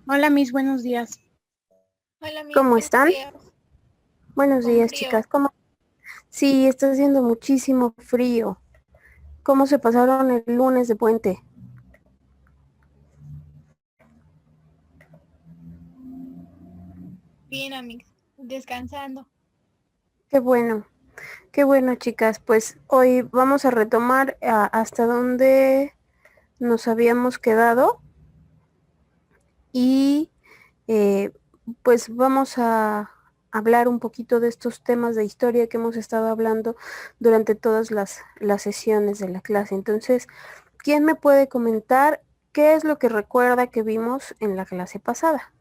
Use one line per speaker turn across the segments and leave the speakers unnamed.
Hola, mis buenos días.
Hola, mis
¿Cómo
buenos
están?
días.
Buenos
Con
días,
frío.
chicas. ¿Cómo? Sí, está haciendo muchísimo frío. ¿Cómo se pasaron el lunes de puente?
Bien, amigos. Descansando.
Qué bueno, chicas. Pues hoy vamos a retomar hasta donde nos habíamos quedado y eh, pues vamos a hablar un poquito de estos temas de historia que hemos estado hablando durante todas las sesiones de la clase. Entonces, ¿quién me puede comentar qué es lo que recuerda que vimos en la clase pasada?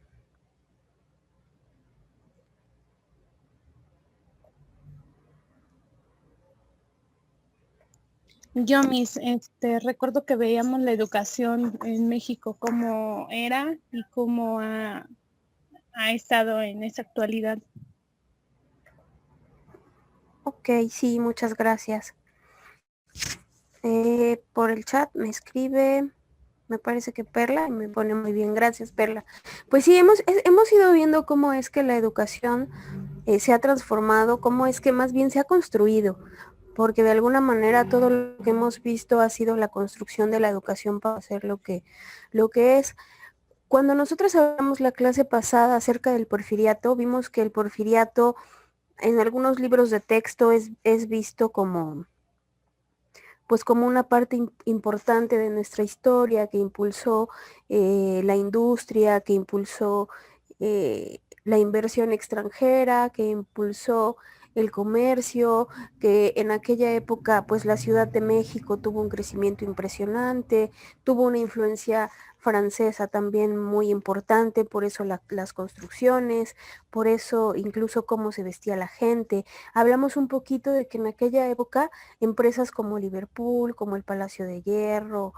Yo, recuerdo que veíamos la educación en México cómo era y cómo ha estado en esa actualidad.
Ok, sí, muchas gracias. Por el chat me escribe, me parece que Perla, y me pone muy bien, gracias Perla. Pues sí, hemos ido viendo cómo es que la educación se ha transformado, cómo es que más bien se ha construido, porque de alguna manera todo lo que hemos visto ha sido la construcción de la educación para hacer lo que es. Cuando nosotros hablamos la clase pasada acerca del porfiriato, vimos que el porfiriato en algunos libros de texto es visto como pues como una parte importante de nuestra historia que impulsó la industria, que impulsó la inversión extranjera, que impulsó el comercio, que en aquella época pues la Ciudad de México tuvo un crecimiento impresionante, tuvo una influencia francesa también muy importante, por eso las construcciones, por eso incluso cómo se vestía la gente. Hablamos un poquito de que en aquella época empresas como Liverpool, como el Palacio de Hierro,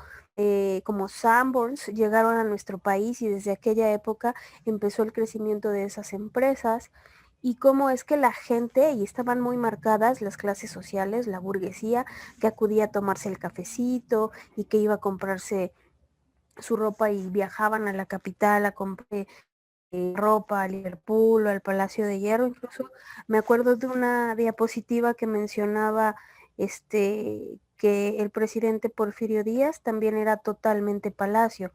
como Sanborns llegaron a nuestro país y desde aquella época empezó el crecimiento de esas empresas y cómo es que la gente, y estaban muy marcadas las clases sociales, la burguesía, que acudía a tomarse el cafecito y que iba a comprarse su ropa y viajaban a la capital a comprar ropa a Liverpool o al Palacio de Hierro. Incluso me acuerdo de una diapositiva que mencionaba que el presidente Porfirio Díaz también era totalmente palacio.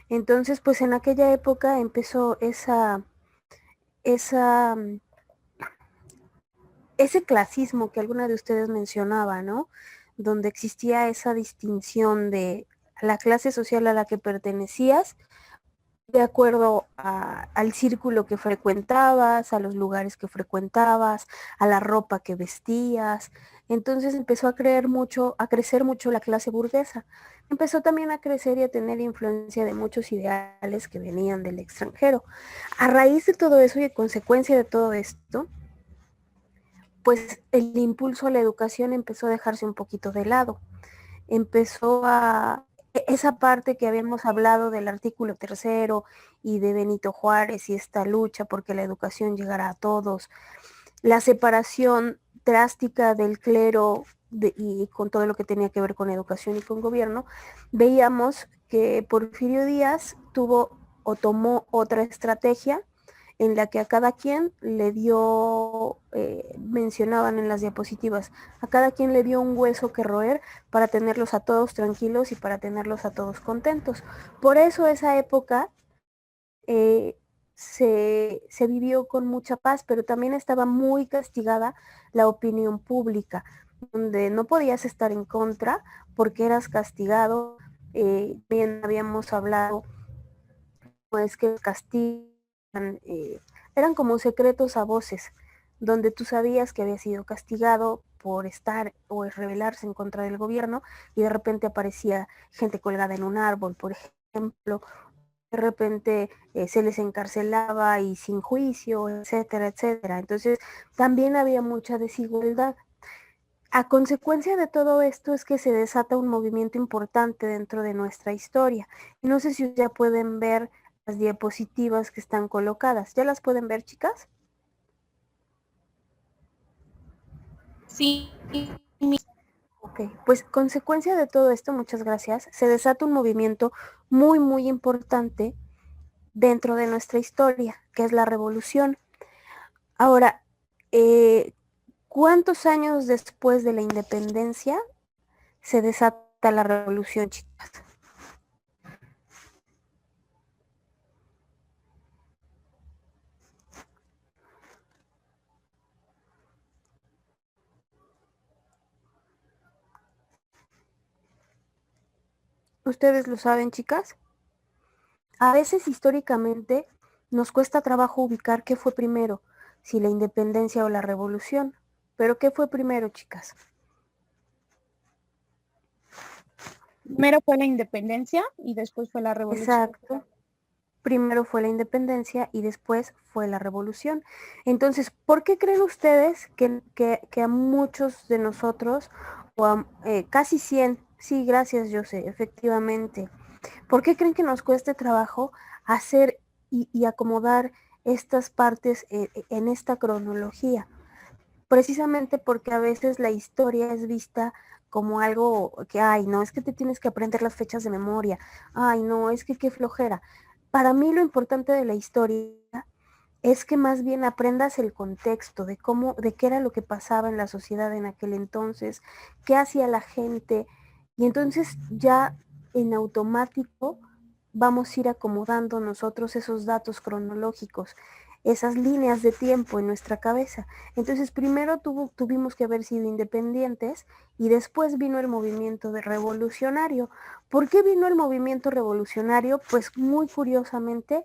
Entonces, pues en aquella época empezó esa, ese clasismo que alguna de ustedes mencionaba, ¿no? Donde existía esa distinción de la clase social a la que pertenecías de acuerdo al círculo que frecuentabas, a los lugares que frecuentabas, a la ropa que vestías. Entonces empezó a crecer mucho la clase burguesa. Empezó también a crecer y a tener influencia de muchos ideales que venían del extranjero. A raíz de todo eso y a consecuencia de todo esto, pues el impulso a la educación empezó a dejarse un poquito de lado. Empezó a esa parte que habíamos hablado del artículo 3 y de Benito Juárez y esta lucha porque la educación llegara a todos, la separación drástica del clero y con todo lo que tenía que ver con educación y con gobierno, veíamos que Porfirio Díaz tuvo o tomó otra estrategia en la que a cada quien le dio, mencionaban en las diapositivas, a cada quien le dio un hueso que roer para tenerlos a todos tranquilos y para tenerlos a todos contentos. Por eso esa época se vivió con mucha paz, pero también estaba muy castigada la opinión pública, donde no podías estar en contra porque eras castigado. Bien habíamos hablado, pues que castigan, eran como secretos a voces, donde tú sabías que había sido castigado por estar o rebelarse en contra del gobierno y de repente aparecía gente colgada en un árbol, por ejemplo, de repente se les encarcelaba y sin juicio, etcétera, etcétera. Entonces también había mucha desigualdad. A consecuencia de todo esto es que se desata un movimiento importante dentro de nuestra historia. Y no sé si ya pueden ver las diapositivas que están colocadas. ¿Ya las pueden ver, chicas?
Sí,
Ok, pues consecuencia de todo esto, muchas gracias, se desata un movimiento muy, muy importante dentro de nuestra historia, que es la revolución. Ahora, ¿cuántos años después de la independencia se desata la revolución, chicas? ¿Ustedes lo saben, chicas? A veces históricamente nos cuesta trabajo ubicar qué fue primero, si la independencia o la revolución. Pero ¿qué fue primero, chicas?
Primero fue la independencia y después fue la revolución.
Exacto. Primero fue la independencia y después fue la revolución. Entonces, ¿por qué creen ustedes que a muchos de nosotros, o a casi 100, sí, gracias, José, efectivamente, ¿por qué creen que nos cueste trabajo hacer y acomodar estas partes en esta cronología? Precisamente porque a veces la historia es vista como algo que, ay, no, es que te tienes que aprender las fechas de memoria, ay, no, es que qué flojera. Para mí lo importante de la historia es que más bien aprendas el contexto de cómo, de qué era lo que pasaba en la sociedad en aquel entonces, qué hacía la gente, y entonces ya en automático vamos a ir acomodando nosotros esos datos cronológicos, esas líneas de tiempo en nuestra cabeza. Entonces primero tuvimos que haber sido independientes y después vino el movimiento revolucionario. ¿Por qué vino el movimiento revolucionario? Pues muy curiosamente,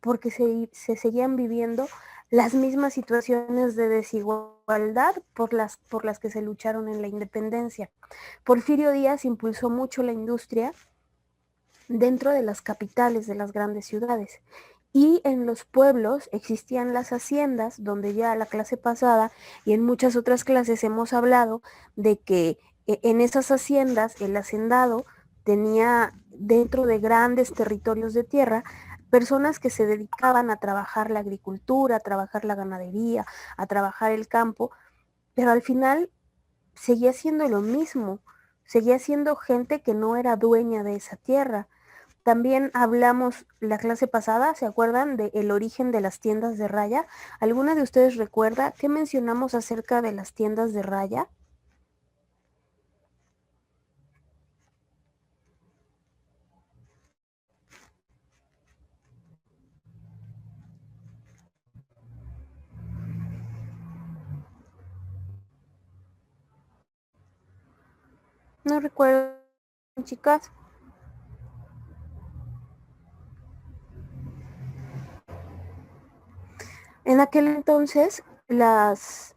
porque se seguían viviendo las mismas situaciones de desigualdad por las que se lucharon en la independencia. Porfirio Díaz impulsó mucho la industria dentro de las capitales de las grandes ciudades. Y en los pueblos existían las haciendas, donde ya la clase pasada y en muchas otras clases hemos hablado de que en esas haciendas el hacendado tenía dentro de grandes territorios de tierra personas que se dedicaban a trabajar la agricultura, a trabajar la ganadería, a trabajar el campo, pero al final seguía siendo lo mismo, seguía siendo gente que no era dueña de esa tierra. También hablamos la clase pasada, ¿se acuerdan del origen de las tiendas de raya? ¿Alguna de ustedes recuerda qué mencionamos acerca de las tiendas de raya? No recuerdo, chicas. En aquel entonces, las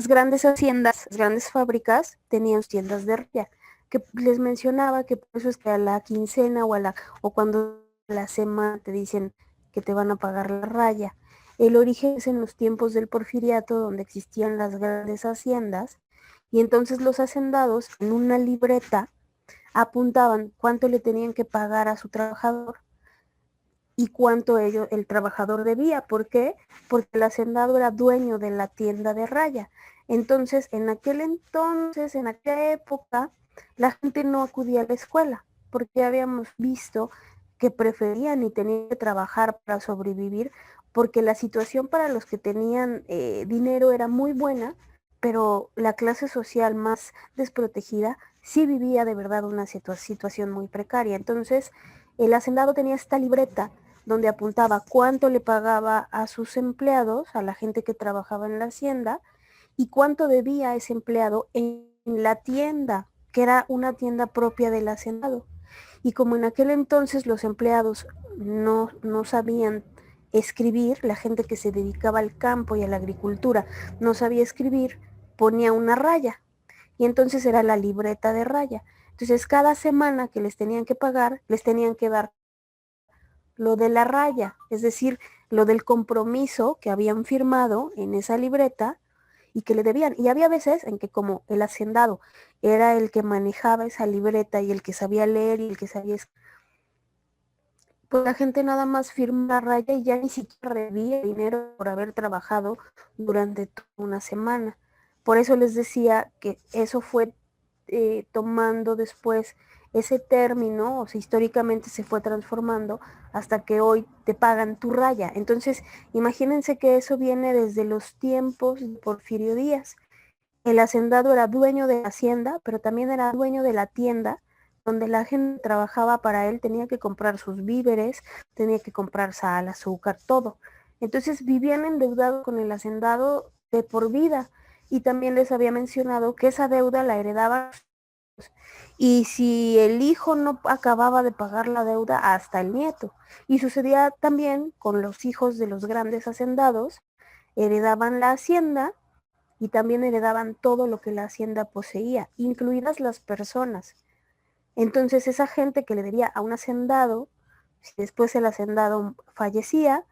grandes haciendas, las grandes fábricas tenían tiendas de raya, que les mencionaba que por eso es que a la quincena o cuando a la semana te dicen que te van a pagar la raya. El origen es en los tiempos del porfiriato, donde existían las grandes haciendas, y entonces los hacendados en una libreta apuntaban cuánto le tenían que pagar a su trabajador y cuánto el trabajador debía. ¿Por qué? Porque el hacendado era dueño de la tienda de raya. Entonces, en aquella época, la gente no acudía a la escuela, porque habíamos visto que preferían y tenían que trabajar para sobrevivir, porque la situación para los que tenían dinero era muy buena, pero la clase social más desprotegida sí vivía de verdad una situación muy precaria. Entonces, el hacendado tenía esta libreta donde apuntaba cuánto le pagaba a sus empleados, a la gente que trabajaba en la hacienda, y cuánto debía ese empleado en la tienda, que era una tienda propia del hacendado. Y como en aquel entonces los empleados no sabían escribir, la gente que se dedicaba al campo y a la agricultura no sabía escribir, ponía una raya. Y entonces era la libreta de raya. Entonces cada semana que les tenían que pagar, les tenían que dar lo de la raya, es decir, lo del compromiso que habían firmado en esa libreta y que le debían. Y había veces en que como el hacendado era el que manejaba esa libreta y el que sabía leer y el que sabía pues la gente nada más firma la raya y ya ni siquiera recibía dinero por haber trabajado durante toda una semana. Por eso les decía que eso fue tomando después ese término, o sea, históricamente se fue transformando hasta que hoy te pagan tu raya. Entonces, imagínense que eso viene desde los tiempos de Porfirio Díaz. El hacendado era dueño de la hacienda, pero también era dueño de la tienda donde la gente trabajaba para él, tenía que comprar sus víveres, tenía que comprar sal, azúcar, todo. Entonces vivían endeudados con el hacendado de por vida. Y también les había mencionado que esa deuda la heredaban. Y si el hijo no acababa de pagar la deuda, hasta el nieto. Y sucedía también con los hijos de los grandes hacendados, heredaban la hacienda y también heredaban todo lo que la hacienda poseía, incluidas las personas. Entonces esa gente que le debía a un hacendado, si después el hacendado fallecía,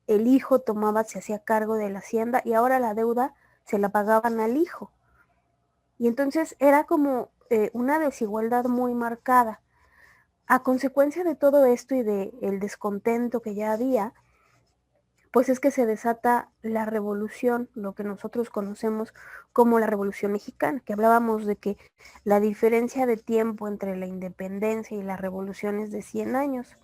el hijo tomaba, se hacía cargo de la hacienda y ahora la deuda se la pagaban al hijo. Y entonces era como una desigualdad muy marcada. A consecuencia de todo esto y del descontento que ya había, pues es que se desata la revolución, lo que nosotros conocemos como la Revolución Mexicana, que hablábamos de que la diferencia de tiempo entre la independencia y la revolución es de 100 años.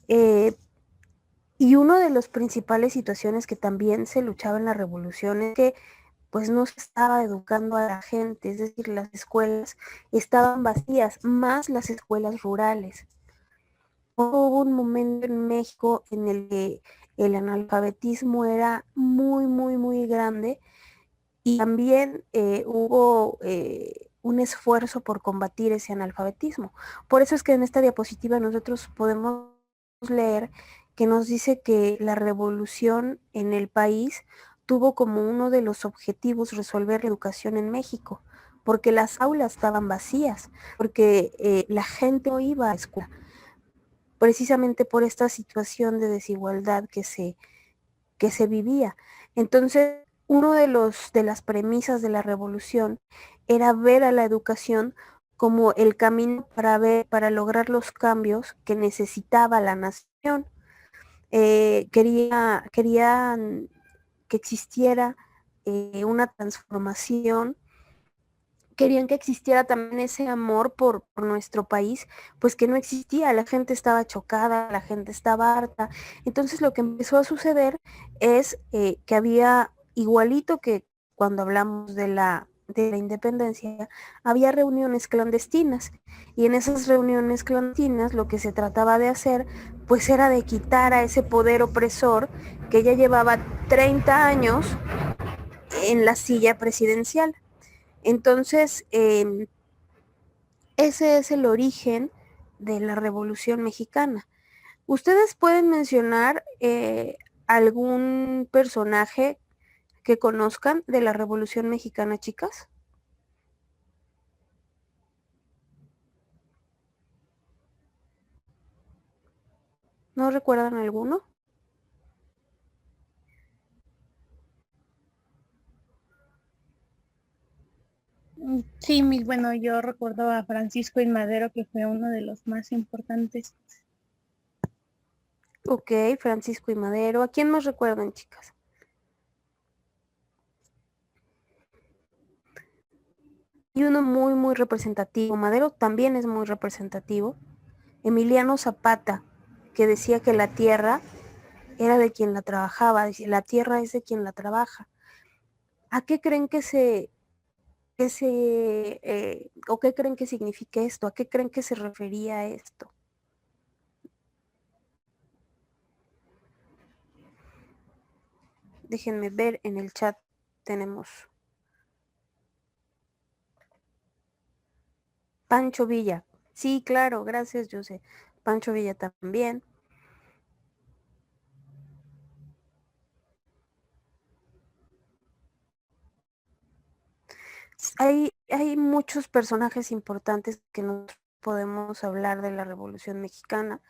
Y una de las principales situaciones que también se luchaba en la revolución es que pues no se estaba educando a la gente, es decir, las escuelas estaban vacías, más las escuelas rurales. Hubo un momento en México en el que el analfabetismo era muy, muy, muy grande y también hubo un esfuerzo por combatir ese analfabetismo. Por eso es que en esta diapositiva nosotros podemos leer que nos dice que la revolución en el país tuvo como uno de los objetivos resolver la educación en México, porque las aulas estaban vacías, porque la gente no iba a escuela, precisamente por esta situación de desigualdad que se vivía. Entonces, uno de las premisas de la revolución era ver a la educación como el camino para lograr los cambios que necesitaba la nación. Querían que existiera una transformación, querían que existiera también ese amor por nuestro país, pues que no existía, la gente estaba chocada, la gente estaba harta. Entonces lo que empezó a suceder es que había, igualito que cuando hablamos de la independencia, había reuniones clandestinas y en esas reuniones clandestinas lo que se trataba de hacer pues era de quitar a ese poder opresor que ya llevaba 30 años en la silla presidencial. Entonces, ese es el origen de la Revolución Mexicana. ¿Ustedes pueden mencionar algún personaje que conozcan de la Revolución Mexicana, chicas? ¿No recuerdan alguno?
Sí, bueno, yo recuerdo a Francisco I. Madero, que fue uno de los más importantes.
Ok, Francisco I. Madero. ¿A quién más recuerdan, chicas? Y uno muy, muy representativo. Madero también es muy representativo. Emiliano Zapata, que decía que la tierra era de quien la trabajaba, la tierra es de quien la trabaja. ¿A qué creen o qué creen que significa esto? ¿A qué creen que se refería a esto? Déjenme ver en el chat, tenemos Pancho Villa. Sí, claro, gracias, José. Pancho Villa también. Hay muchos personajes importantes que nos podemos hablar de la Revolución Mexicana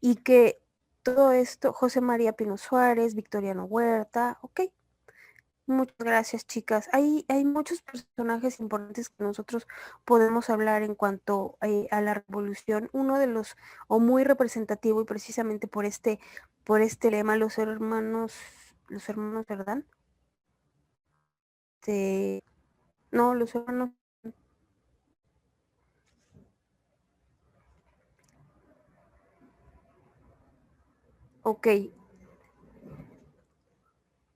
y que todo esto, José María Pino Suárez, Victoriano Huerta, ok. Muchas gracias, chicas. Hay muchos personajes importantes que nosotros podemos hablar en cuanto a la revolución. Uno de los, o muy representativo, y precisamente por este lema, los hermanos, ¿verdad? No, los hermanos ok,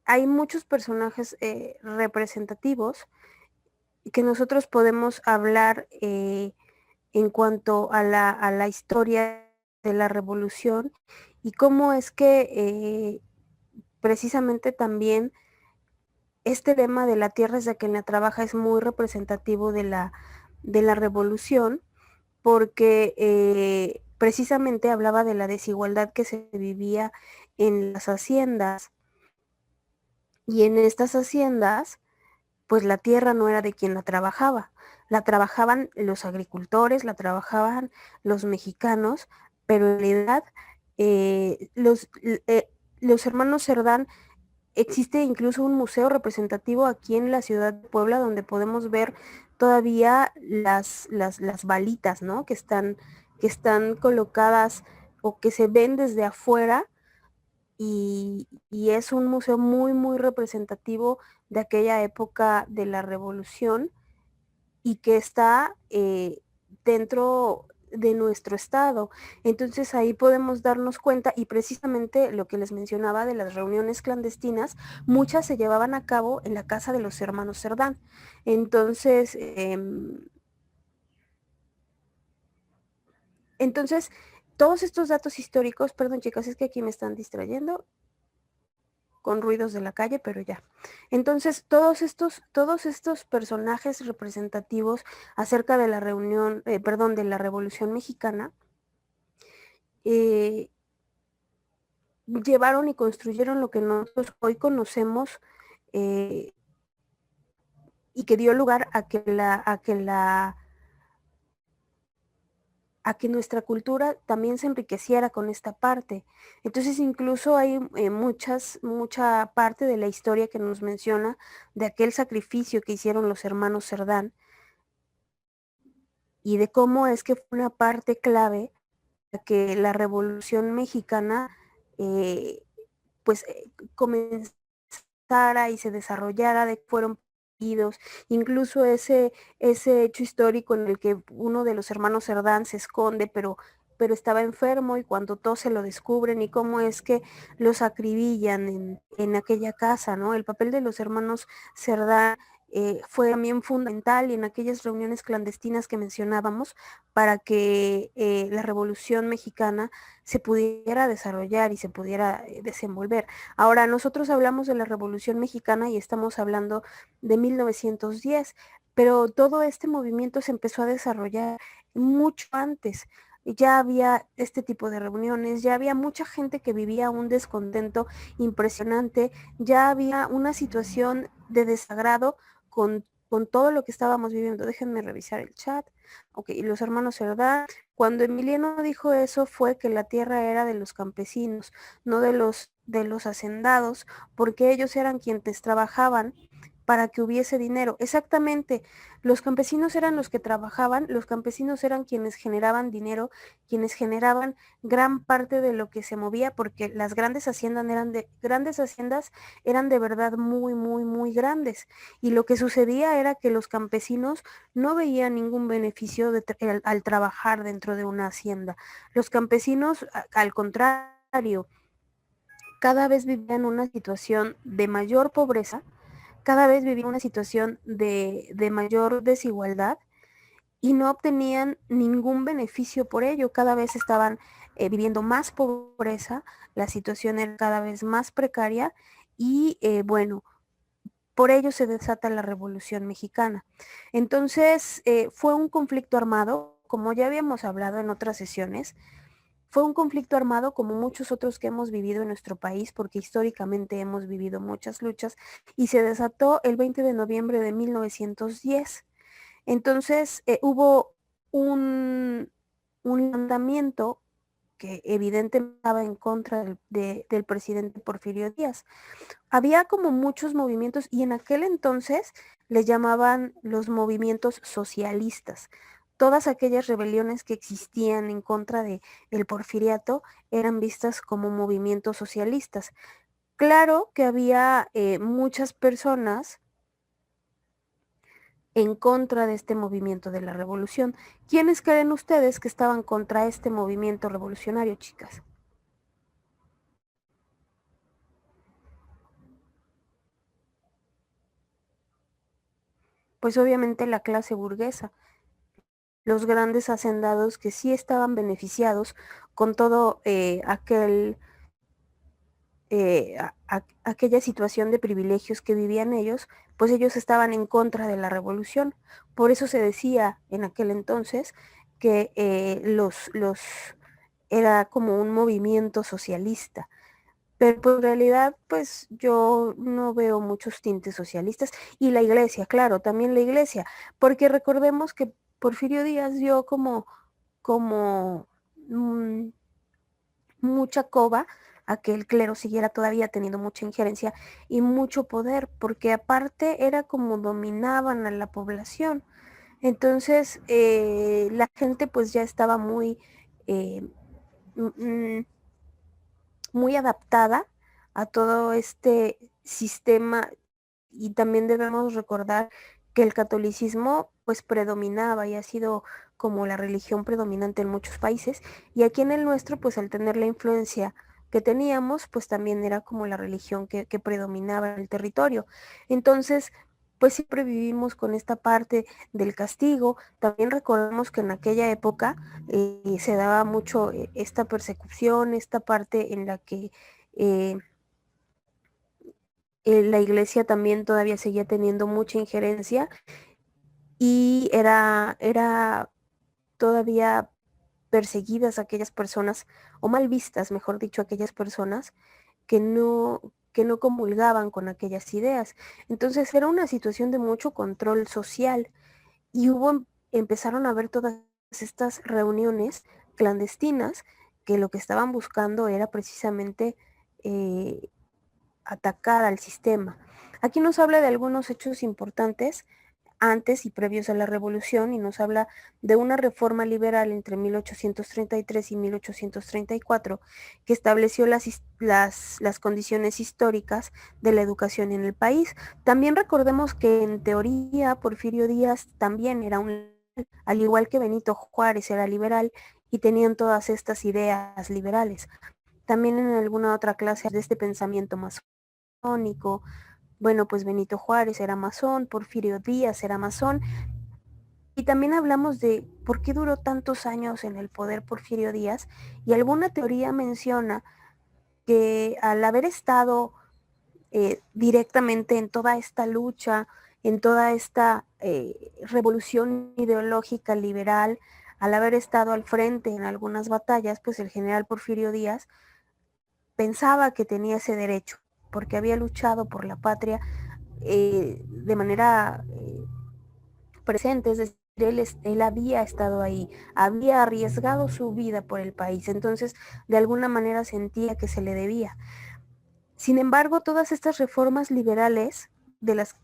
hay muchos personajes representativos que nosotros podemos hablar en cuanto a la historia de la revolución y cómo es que precisamente también este lema de la tierra es de quien la trabaja es muy representativo de la revolución, porque precisamente hablaba de la desigualdad que se vivía en las haciendas, y en estas haciendas pues la tierra no era de quien la trabajaban los agricultores, la trabajaban los mexicanos, pero en realidad los hermanos Cerdán, existe incluso un museo representativo aquí en la ciudad de Puebla donde podemos ver todavía las balitas, ¿no? Que están colocadas o que se ven desde afuera, y es un museo muy, muy representativo de aquella época de la revolución y que está dentro de nuestro estado. Entonces ahí podemos darnos cuenta, y precisamente lo que les mencionaba de las reuniones clandestinas, muchas se llevaban a cabo en la casa de los hermanos Cerdán. Entonces, todos estos datos históricos, perdón chicas, es que aquí me están distrayendo con ruidos de la calle, pero ya. Entonces, todos estos personajes representativos acerca de la de la Revolución Mexicana, llevaron y construyeron lo que nosotros hoy conocemos, y que dio lugar a que nuestra cultura también se enriqueciera con esta parte. Entonces incluso hay mucha parte de la historia que nos menciona de aquel sacrificio que hicieron los hermanos Cerdán y de cómo es que fue una parte clave para que la Revolución Mexicana comenzara y se desarrollara, de que fueron perdidos, incluso ese hecho histórico en el que uno de los hermanos Cerdán se esconde, pero estaba enfermo, y cuando todos se lo descubren, y cómo es que los acribillan en aquella casa, ¿no? El papel de los hermanos Cerdán fue también fundamental en aquellas reuniones clandestinas que mencionábamos para que la Revolución Mexicana se pudiera desarrollar y se pudiera desenvolver. Ahora, nosotros hablamos de la Revolución Mexicana y estamos hablando de 1910, pero todo este movimiento se empezó a desarrollar mucho antes. Ya había este tipo de reuniones, ya había mucha gente que vivía un descontento impresionante, ya había una situación de desagrado con todo lo que estábamos viviendo. Déjenme revisar el chat. Ok, los hermanos Cerdán, cuando Emiliano dijo eso, fue que la tierra era de los campesinos, no de los hacendados, porque ellos eran quienes trabajaban para que hubiese dinero. Exactamente, los campesinos eran los que trabajaban, los campesinos eran quienes generaban dinero, quienes generaban gran parte de lo que se movía, porque las grandes haciendas eran de verdad muy, muy, muy grandes. Y lo que sucedía era que los campesinos no veían ningún beneficio al trabajar dentro de una hacienda. Los campesinos, al contrario, cada vez vivían una situación de mayor pobreza, cada vez vivían una situación de mayor desigualdad, y no obtenían ningún beneficio por ello. Cada vez estaban viviendo más pobreza, la situación era cada vez más precaria, y bueno, por ello se desata la Revolución Mexicana. Entonces, fue un conflicto armado, como ya habíamos hablado en otras sesiones. Fue un conflicto armado como muchos otros que hemos vivido en nuestro país, porque históricamente hemos vivido muchas luchas, y se desató el 20 de noviembre de 1910. Entonces hubo un levantamiento que evidentemente estaba en contra del presidente Porfirio Díaz. Había como muchos movimientos, y en aquel entonces les llamaban los movimientos socialistas. Todas aquellas rebeliones que existían en contra del porfiriato eran vistas como movimientos socialistas. Claro que había muchas personas en contra de este movimiento de la revolución. ¿Quiénes creen ustedes que estaban contra este movimiento revolucionario, chicas? pues obviamente la clase burguesa, los grandes hacendados que sí estaban beneficiados con todo aquella situación de privilegios que vivían ellos, pues ellos estaban en contra de la revolución. Por eso se decía en aquel entonces que era como un movimiento socialista. Pero pues, en realidad, pues yo no veo muchos tintes socialistas. Y la iglesia, claro, también la iglesia, porque recordemos que Porfirio Díaz dio como mucha coba a que el clero siguiera todavía teniendo mucha injerencia y mucho poder, porque aparte era como dominaban a la población. Entonces, la gente pues ya estaba eh, muy adaptada a todo este sistema, y también debemos recordar que el catolicismo pues predominaba y ha sido como la religión predominante en muchos países, y aquí en el nuestro pues al tener la influencia que teníamos pues también era como la religión que predominaba en el territorio. Entonces pues siempre vivimos con esta parte del castigo. También recordemos que en aquella época se daba mucho esta persecución, esta parte en la que la iglesia también todavía seguía teniendo mucha injerencia y era todavía perseguidas aquellas personas, o mal vistas, mejor dicho, aquellas personas que no comulgaban con aquellas ideas. Entonces era una situación de mucho control social, y empezaron a haber todas estas reuniones clandestinas que lo que estaban buscando era precisamente atacar al sistema. Aquí nos habla de algunos hechos importantes antes y previos a la revolución, y nos habla de una reforma liberal entre 1833 y 1834 que estableció las condiciones históricas de la educación en el país. También recordemos que en teoría Porfirio Díaz también era al igual que Benito Juárez era liberal y tenían todas estas ideas liberales. También en alguna otra clase de este pensamiento masónico. Bueno, pues Benito Juárez era masón, Porfirio Díaz era masón, y también hablamos de por qué duró tantos años en el poder Porfirio Díaz, y alguna teoría menciona que al haber estado directamente en toda esta lucha, en toda esta revolución ideológica liberal, al haber estado al frente en algunas batallas, pues el general Porfirio Díaz pensaba que tenía ese derecho, porque había luchado por la patria de manera presente, es decir, él había estado ahí, había arriesgado su vida por el país, entonces de alguna manera sentía que se le debía. Sin embargo, todas estas reformas liberales, de las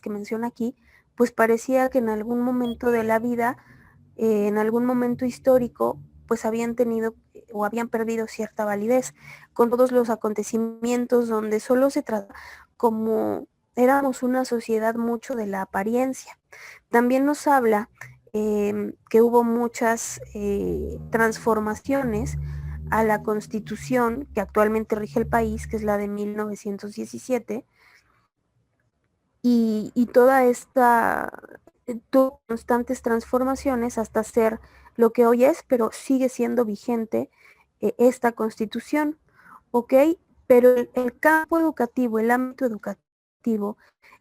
que menciona aquí, pues parecía que en algún momento de la vida, en algún momento histórico, pues habían tenido o habían perdido cierta validez, con todos los acontecimientos donde solo se trata como éramos una sociedad mucho de la apariencia. También nos habla que hubo muchas transformaciones a la Constitución que actualmente rige el país, que es la de 1917, y toda esta tuvo constantes transformaciones hasta ser lo que hoy es, pero sigue siendo vigente esta Constitución, ¿ok? Pero el campo educativo, el ámbito educativo,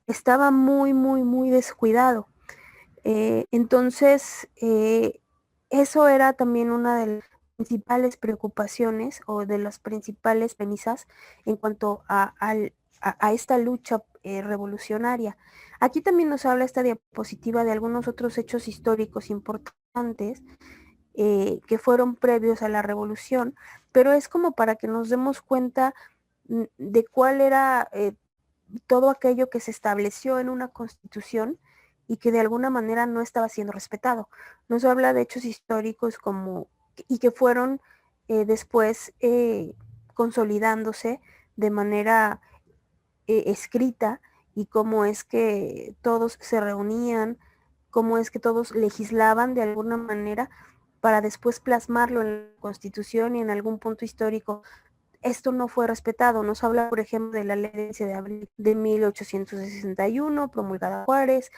estaba muy, muy, muy descuidado. Entonces, eso era también una de las principales preocupaciones o de las principales premisas en cuanto a esta lucha revolucionaria. Aquí también nos habla esta diapositiva de algunos otros hechos históricos importantes que fueron previos a la revolución, pero es como para que nos demos cuenta de cuál era todo aquello que se estableció en una constitución y que de alguna manera no estaba siendo respetado. Nos habla de hechos históricos y que fueron después consolidándose de manera escrita, y cómo es que todos se reunían, cómo es que todos legislaban de alguna manera para después plasmarlo en la Constitución, y en algún punto histórico esto no fue respetado. Nos habla, por ejemplo, de la ley de abril de 1861, promulgada Juárez,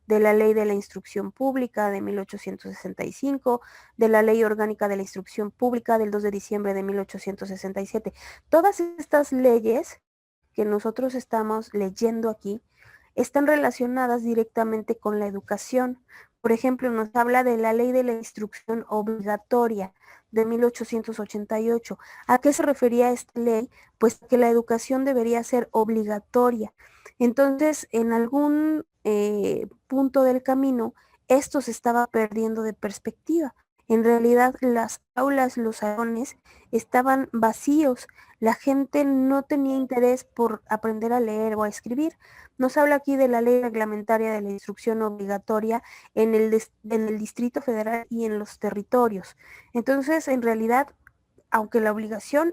de la Ley de la Instrucción Pública de 1865, de la Ley Orgánica de la Instrucción Pública del 2 de diciembre de 1867. Todas estas leyes que nosotros estamos leyendo aquí están relacionadas directamente con la educación. Por ejemplo, nos habla de la Ley de la Instrucción Obligatoria de 1888. ¿A qué se refería esta ley? Pues que la educación debería ser obligatoria. Entonces, en algún punto del camino, esto se estaba perdiendo de perspectiva. En realidad, las aulas, los salones estaban vacíos. La gente no tenía interés por aprender a leer o a escribir. Nos habla aquí de la ley reglamentaria de la instrucción obligatoria en el Distrito Federal y en los territorios. Entonces, en realidad, aunque la educación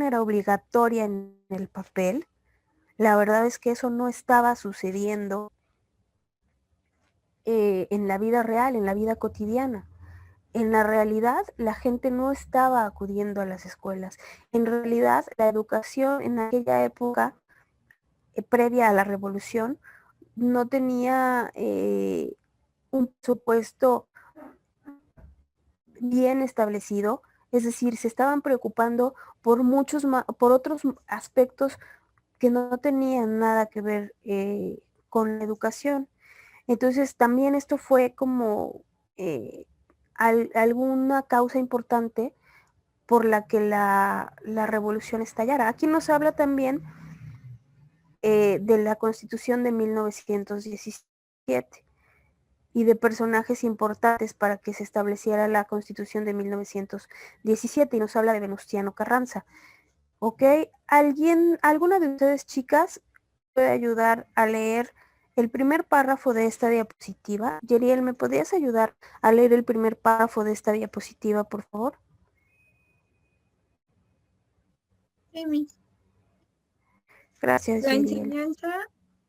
era obligatoria en el papel, la verdad es que eso no estaba sucediendo en la vida real, en la vida cotidiana. En la realidad, la gente no estaba acudiendo a las escuelas. En realidad, la educación en aquella época, previa a la revolución, no tenía un presupuesto bien establecido, es decir, se estaban preocupando por otros aspectos que no tenían nada que ver con la educación. Entonces también esto fue como alguna causa importante por la que la revolución estallara. Aquí nos habla también de la Constitución de 1917 y de personajes importantes para que se estableciera la Constitución de 1917, y nos habla de Venustiano Carranza. ¿Ok? ¿Alguna de ustedes, chicas, puede ayudar a leer el primer párrafo de esta diapositiva? Yeriel, ¿me podrías ayudar a leer el primer párrafo de esta diapositiva, por favor?
Sí, Miss.
Gracias,
La
Yeriel.
enseñanza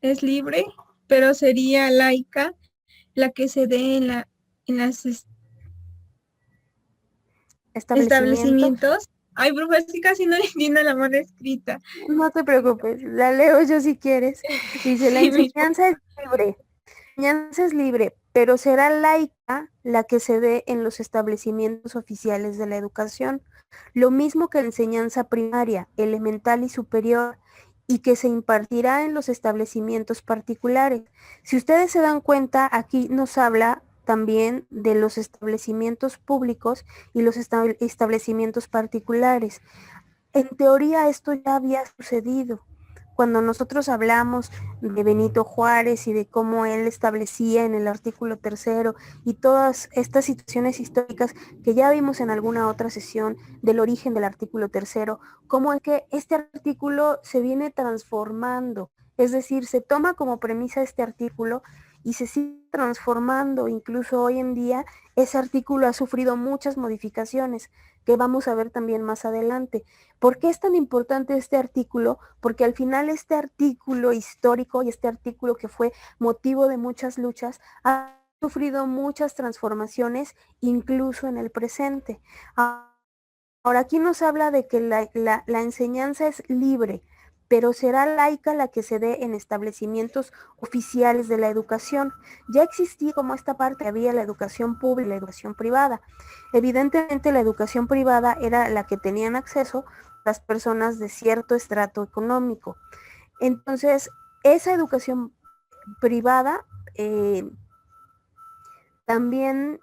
es libre, pero sería laica la que se dé en las establecimientos. Ay, profe, es que casi no le entiendo la mano escrita.
No te preocupes, la leo yo si quieres. Dice, la
Sí, Miss.
enseñanza es libre. La enseñanza es libre, pero será laica la que se dé en los establecimientos oficiales de la educación. Lo mismo que la enseñanza primaria, elemental y superior, y que se impartirá en los establecimientos particulares. Si ustedes se dan cuenta, aquí nos habla también de los establecimientos públicos y los establecimientos particulares. En teoría esto ya había sucedido. Cuando nosotros hablamos de Benito Juárez y de cómo él establecía en el artículo 3 y todas estas situaciones históricas que ya vimos en alguna otra sesión del origen del artículo 3, cómo es que este artículo se viene transformando, es decir, se toma como premisa este artículo y se sigue transformando. Incluso hoy en día ese artículo ha sufrido muchas modificaciones que vamos a ver también más adelante. ¿Por qué es tan importante este artículo? Porque al final este artículo histórico y este artículo que fue motivo de muchas luchas ha sufrido muchas transformaciones, incluso en el presente. Ahora aquí nos habla de que la enseñanza es libre, pero será laica la que se dé en establecimientos oficiales de la educación. Ya existía como esta parte, había la educación pública y la educación privada. Evidentemente la educación privada era la que tenían acceso las personas de cierto estrato económico. Entonces, esa educación privada también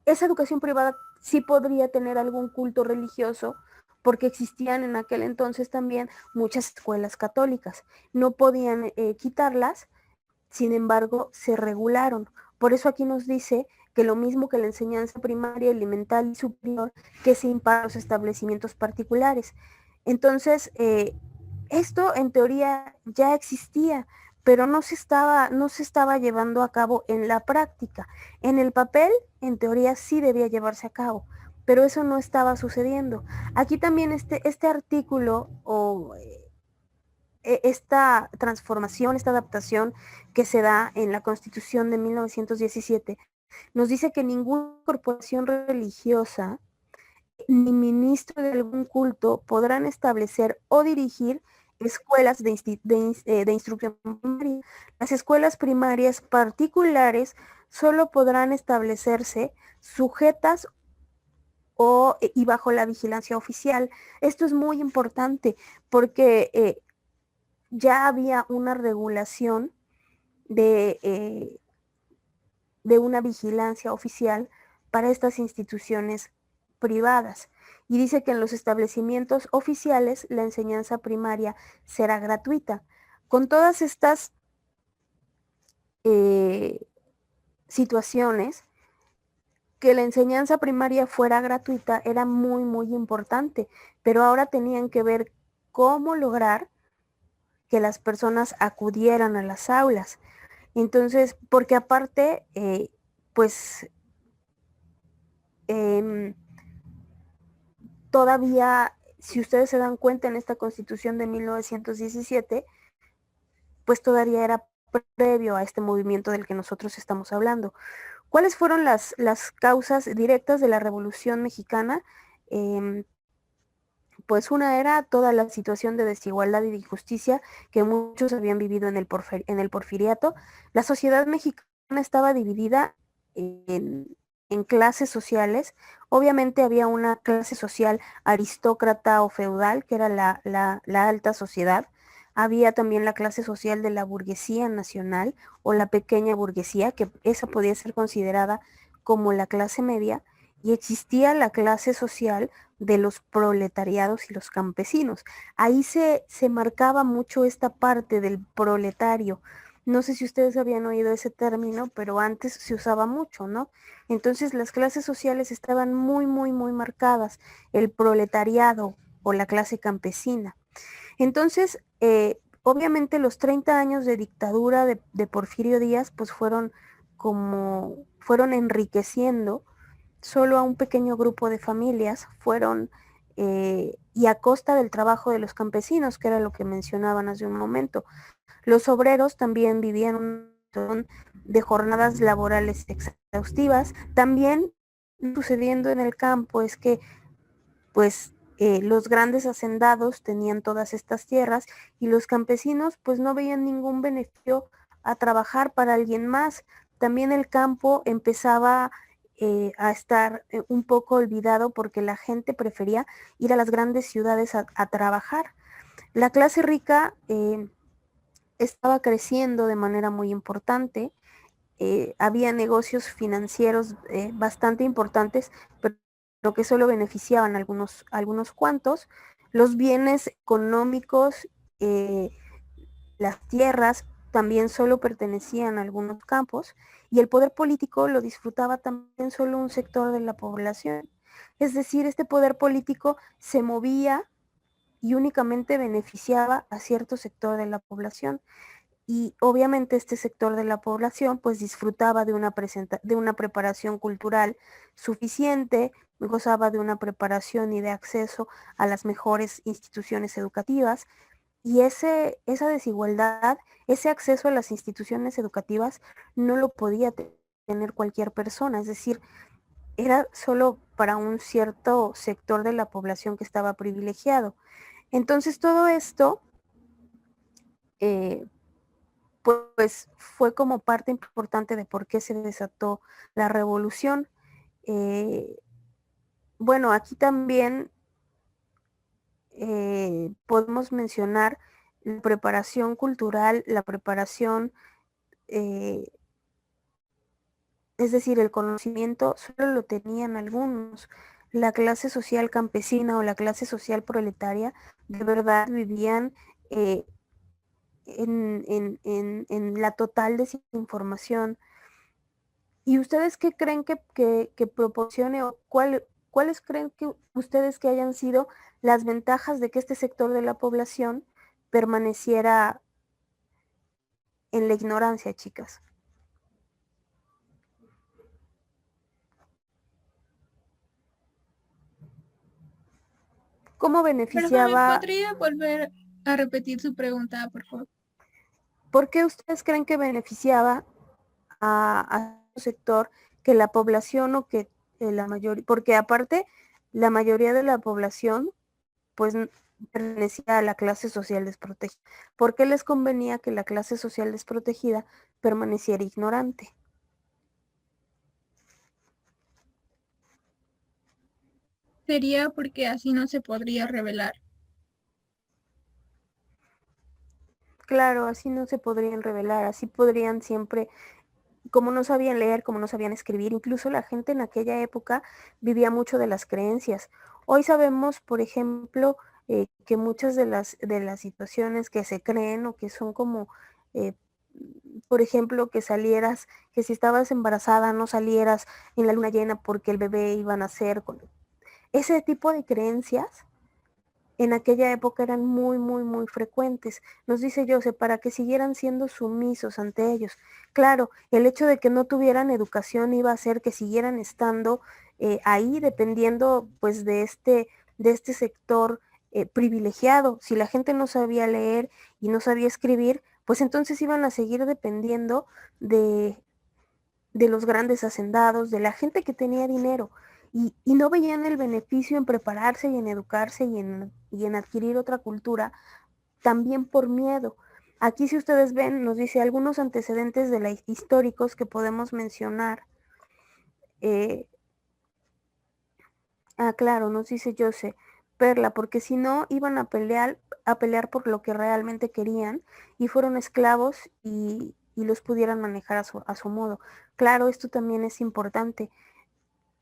esa educación privada sí podría tener algún culto religioso, porque existían en aquel entonces también muchas escuelas católicas. No podían quitarlas, sin embargo, se regularon. Por eso aquí nos dice que lo mismo que la enseñanza primaria, elemental y superior, que se imparte en los establecimientos particulares. Entonces, esto en teoría ya existía, pero no se estaba llevando a cabo en la práctica. En el papel, en teoría sí debía llevarse a cabo, pero eso no estaba sucediendo. Aquí también este artículo o esta transformación, esta adaptación que se da en la Constitución de 1917, nos dice que ninguna corporación religiosa ni ministro de algún culto podrán establecer o dirigir escuelas de instrucción primaria. Las escuelas primarias particulares solo podrán establecerse sujetas y bajo la vigilancia oficial. Esto es muy importante porque ya había una regulación de una vigilancia oficial para estas instituciones privadas. Y dice que en los establecimientos oficiales la enseñanza primaria será gratuita. Con todas estas situaciones, que la enseñanza primaria fuera gratuita era muy, muy importante, pero ahora tenían que ver cómo lograr que las personas acudieran a las aulas. Entonces, porque aparte, pues todavía, si ustedes se dan cuenta en esta Constitución de 1917, pues todavía era previo a este movimiento del que nosotros estamos hablando. ¿Cuáles fueron las causas directas de la Revolución Mexicana? Pues una era toda la situación de desigualdad y de injusticia que muchos habían vivido en el porfiriato. La sociedad mexicana estaba dividida en clases sociales. Obviamente había una clase social aristócrata o feudal, que era la alta sociedad. Había también la clase social de la burguesía nacional o la pequeña burguesía, que esa podía ser considerada como la clase media, y existía la clase social de los proletariados y los campesinos. Ahí se marcaba mucho esta parte del proletario. No sé si ustedes habían oído ese término, pero antes se usaba mucho, ¿no? Entonces las clases sociales estaban muy, muy, muy marcadas. El proletariado o la clase campesina. Entonces, obviamente los 30 años de dictadura de Porfirio Díaz, pues fueron enriqueciendo solo a un pequeño grupo de familias, y a costa del trabajo de los campesinos, que era lo que mencionaban hace un momento. Los obreros también vivían un montón de jornadas laborales exhaustivas. También sucediendo en el campo es que, pues, los grandes hacendados tenían todas estas tierras y los campesinos pues no veían ningún beneficio a trabajar para alguien más. También el campo empezaba a estar un poco olvidado porque la gente prefería ir a las grandes ciudades a trabajar. La clase rica estaba creciendo de manera muy importante. Había negocios financieros bastante importantes, pero que solo beneficiaban algunos cuantos. Los bienes económicos, las tierras, también solo pertenecían a algunos campos, y el poder político lo disfrutaba también solo un sector de la población. Es decir, este poder político se movía y únicamente beneficiaba a cierto sector de la población. Y obviamente este sector de la población pues disfrutaba de una preparación cultural suficiente, gozaba de una preparación y de acceso a las mejores instituciones educativas, y esa desigualdad, ese acceso a las instituciones educativas no lo podía tener cualquier persona, es decir, era solo para un cierto sector de la población que estaba privilegiado. Entonces todo esto pues fue como parte importante de por qué se desató la revolución. Bueno, aquí también podemos mencionar la preparación cultural, la preparación, es decir, el conocimiento solo lo tenían algunos. La clase social campesina o la clase social proletaria de verdad vivían en la total desinformación. ¿Y ustedes qué creen que proporcione o cuáles creen que ustedes que hayan sido las ventajas de que este sector de la población permaneciera en la ignorancia, chicas? ¿Cómo beneficiaba?
¿podría volver a repetir su pregunta, por favor?
¿Por qué ustedes creen que beneficiaba a un sector que la población o que la mayoría? Porque aparte, la mayoría de la población, pues pertenecía a la clase social desprotegida. ¿Por qué les convenía que la clase social desprotegida permaneciera ignorante?
Sería porque así no se podría revelar.
Claro, así no se podrían revelar, así podrían siempre, como no sabían leer, como no sabían escribir, incluso la gente en aquella época vivía mucho de las creencias. Hoy sabemos, por ejemplo, que muchas de las situaciones que se creen o que son como, eh, por ejemplo, que salieras, que si estabas embarazada no salieras en la luna llena porque el bebé iba a nacer. Ese tipo de creencias en aquella época eran muy, muy, muy frecuentes. Nos dice Joseph, para que siguieran siendo sumisos ante ellos. Claro, el hecho de que no tuvieran educación iba a hacer que siguieran estando ahí dependiendo pues de este sector privilegiado. Si la gente no sabía leer y no sabía escribir, pues entonces iban a seguir dependiendo de, de los grandes hacendados, de la gente que tenía dinero, y no veían el beneficio en prepararse y en educarse y en adquirir otra cultura, también por miedo. Aquí, si ustedes ven, nos dice algunos antecedentes de la históricos que podemos mencionar. Eh, claro, nos dice Jose, Perla, porque si no iban a pelear por lo que realmente querían y fueron esclavos y los pudieran manejar a su modo. Claro, esto también es importante.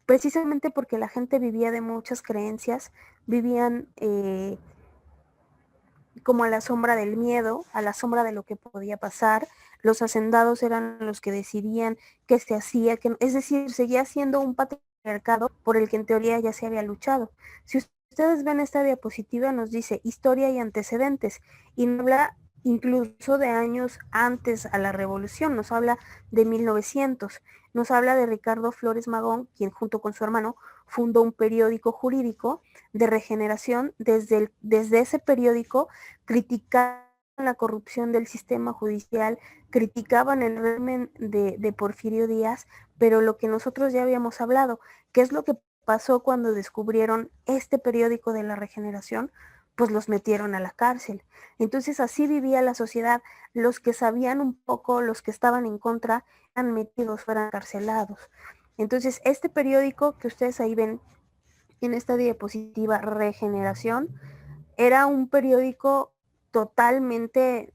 Precisamente porque la gente vivía de muchas creencias, vivían como a la sombra del miedo, a la sombra de lo que podía pasar. Los hacendados eran los que decidían qué se hacía, es decir, seguía siendo un patriarcado por el que en teoría ya se había luchado. Si ustedes ven esta diapositiva, nos dice historia y antecedentes, y nos habla incluso de años antes a la revolución, nos habla de 1900, nos habla de Ricardo Flores Magón, quien junto con su hermano fundó un periódico jurídico de regeneración. Desde ese periódico criticaban la corrupción del sistema judicial, criticaban el régimen de Porfirio Díaz, pero lo que nosotros ya habíamos hablado, ¿qué es lo que pasó cuando descubrieron este periódico de la regeneración? Pues los metieron a la cárcel. Entonces así vivía la sociedad. Los que sabían un poco, los que estaban en contra, eran metidos, fueran encarcelados. Entonces este periódico que ustedes ahí ven en esta diapositiva, Regeneración, era un periódico totalmente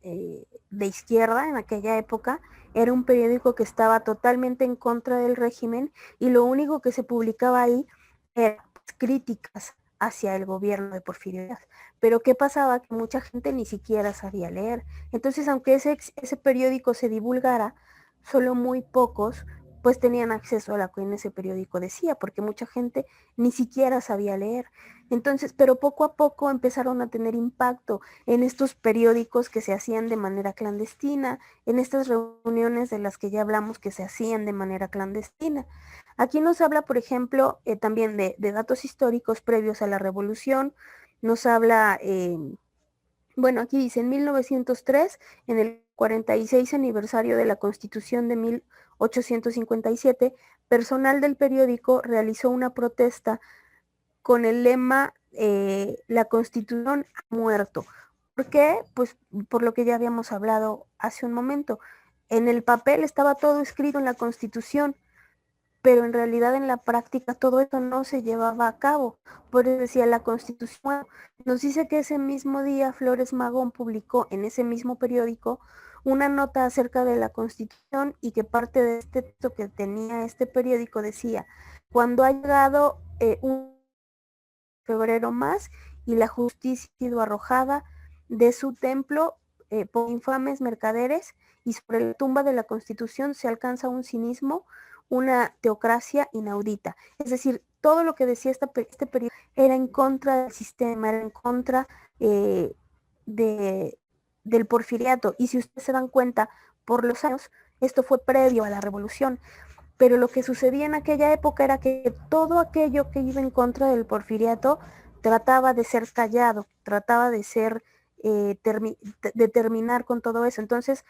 de izquierda en aquella época. Era un periódico que estaba totalmente en contra del régimen y lo único que se publicaba ahí eran críticas hacia el gobierno de Porfirio Díaz. Pero ¿qué pasaba? Que mucha gente ni siquiera sabía leer. Entonces, aunque ese periódico se divulgara, solo muy pocos pues tenían acceso a lo que en ese periódico decía, porque mucha gente ni siquiera sabía leer. Entonces, pero poco a poco empezaron a tener impacto en estos periódicos que se hacían de manera clandestina, en estas reuniones de las que ya hablamos que se hacían de manera clandestina. Aquí nos habla, por ejemplo, también de datos históricos previos a la revolución. Nos habla, bueno, aquí dice, en 1903, en el 46 aniversario de la Constitución de 1857, personal del periódico realizó una protesta con el lema la Constitución ha muerto. ¿Por qué? Pues por lo que ya habíamos hablado hace un momento. En el papel estaba todo escrito en la Constitución, pero en realidad en la práctica todo eso no se llevaba a cabo. Por eso decía la Constitución. Nos dice que ese mismo día Flores Magón publicó en ese mismo periódico una nota acerca de la Constitución y que parte de este texto que tenía este periódico decía, cuando ha llegado un febrero más y la justicia ha sido arrojada de su templo por infames mercaderes y sobre la tumba de la Constitución se alcanza un cinismo, una teocracia inaudita. Es decir, todo lo que decía este periodo era en contra del sistema, era en contra del porfiriato. Y si ustedes se dan cuenta, por los años, esto fue previo a la revolución. Pero lo que sucedía en aquella época era que todo aquello que iba en contra del porfiriato trataba de ser callado, trataba de ser, de terminar con todo eso. Entonces,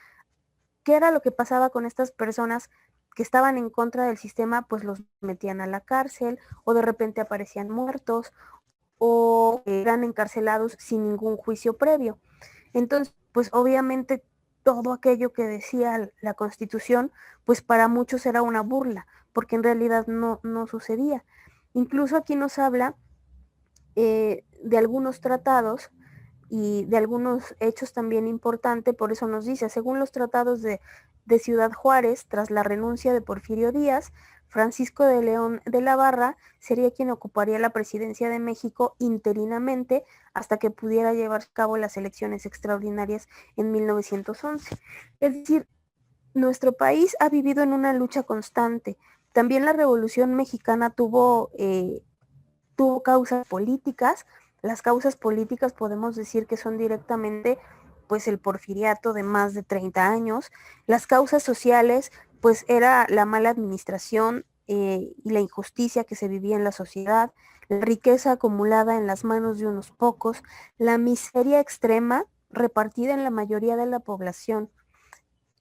¿qué era lo que pasaba con estas personas que estaban en contra del sistema? Pues los metían a la cárcel o de repente aparecían muertos o eran encarcelados sin ningún juicio previo. Entonces, pues obviamente todo aquello que decía la Constitución, pues para muchos era una burla, porque en realidad no sucedía. Incluso aquí nos habla de algunos tratados y de algunos hechos también importantes, por eso nos dice, según los tratados de Ciudad Juárez, tras la renuncia de Porfirio Díaz, Francisco de León de la Barra sería quien ocuparía la presidencia de México interinamente hasta que pudiera llevar a cabo las elecciones extraordinarias en 1911. Es decir, nuestro país ha vivido en una lucha constante. También la Revolución Mexicana tuvo causas políticas. Las causas políticas podemos decir que son directamente pues el porfiriato de más de 30 años. Las causas sociales pues era la mala administración y la injusticia que se vivía en la sociedad, la riqueza acumulada en las manos de unos pocos, la miseria extrema repartida en la mayoría de la población.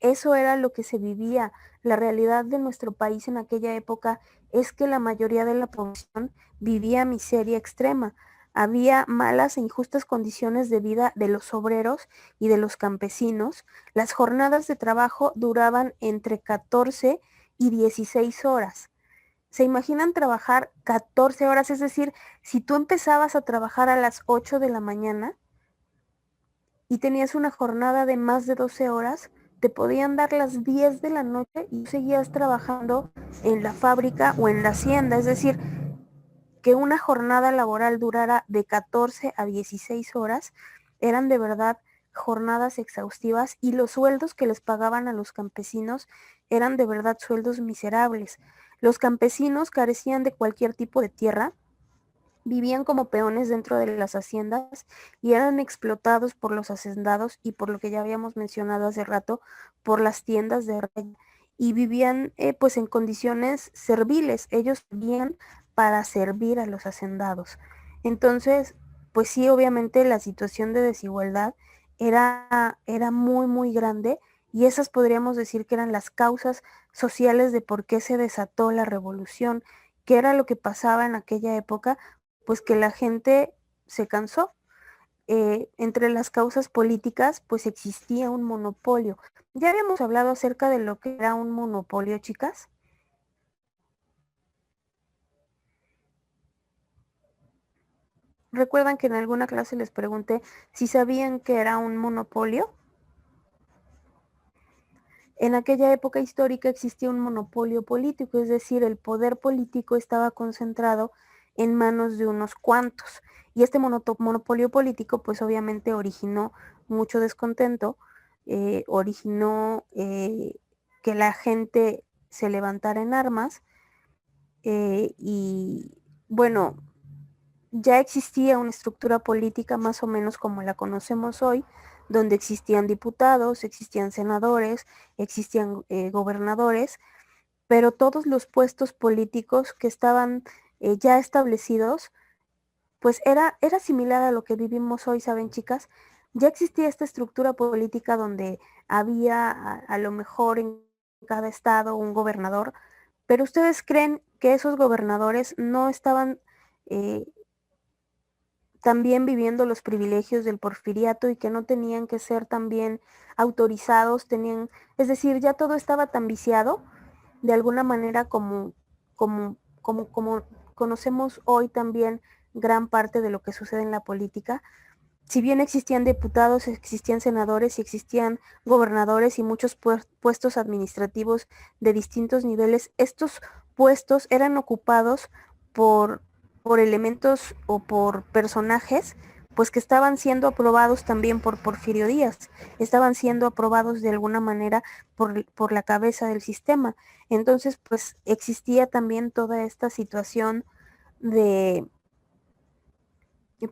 Eso era lo que se vivía. La realidad de nuestro país en aquella época es que la mayoría de la población vivía miseria extrema. Había malas e injustas condiciones de vida de los obreros y de los campesinos. Las jornadas de trabajo duraban entre 14 y 16 horas. ¿Se imaginan trabajar 14 horas? Es decir, si tú empezabas a trabajar a las 8 de la mañana y tenías una jornada de más de 12 horas, te podían dar las 10 de la noche y seguías trabajando en la fábrica o en la hacienda. Es decir, que una jornada laboral durara de 14 a 16 horas, eran de verdad jornadas exhaustivas y los sueldos que les pagaban a los campesinos eran de verdad sueldos miserables. Los campesinos carecían de cualquier tipo de tierra, vivían como peones dentro de las haciendas y eran explotados por los hacendados y por lo que ya habíamos mencionado hace rato, por las tiendas de rey. Y vivían pues en condiciones serviles. Ellos vivían para servir a los hacendados. Entonces, pues sí, obviamente la situación de desigualdad era muy, muy grande y esas podríamos decir que eran las causas sociales de por qué se desató la revolución, qué era lo que pasaba en aquella época, pues que la gente se cansó. Entre las causas políticas, pues existía un monopolio. Ya habíamos hablado acerca de lo que era un monopolio, chicas. ¿Recuerdan que en alguna clase les pregunté si sabían que era un monopolio? En aquella época histórica existía un monopolio político, es decir, el poder político estaba concentrado en manos de unos cuantos. Y este monopolio político, pues obviamente originó mucho descontento, originó que la gente se levantara en armas y bueno, ya existía una estructura política más o menos como la conocemos hoy, donde existían diputados, existían senadores, existían gobernadores, pero todos los puestos políticos que estaban ya establecidos, pues era similar a lo que vivimos hoy, ¿saben, chicas? Ya existía esta estructura política donde había a lo mejor en cada estado un gobernador, pero ¿ustedes creen que esos gobernadores no estaban también viviendo los privilegios del porfiriato y que no tenían que ser también autorizados, es decir, ya todo estaba tan viciado de alguna manera como conocemos hoy también gran parte de lo que sucede en la política. Si bien existían diputados, existían senadores y existían gobernadores y muchos puestos administrativos de distintos niveles, estos puestos eran ocupados por elementos o por personajes pues que estaban siendo aprobados también por Porfirio Díaz, estaban siendo aprobados de alguna manera por la cabeza del sistema. Entonces pues existía también toda esta situación de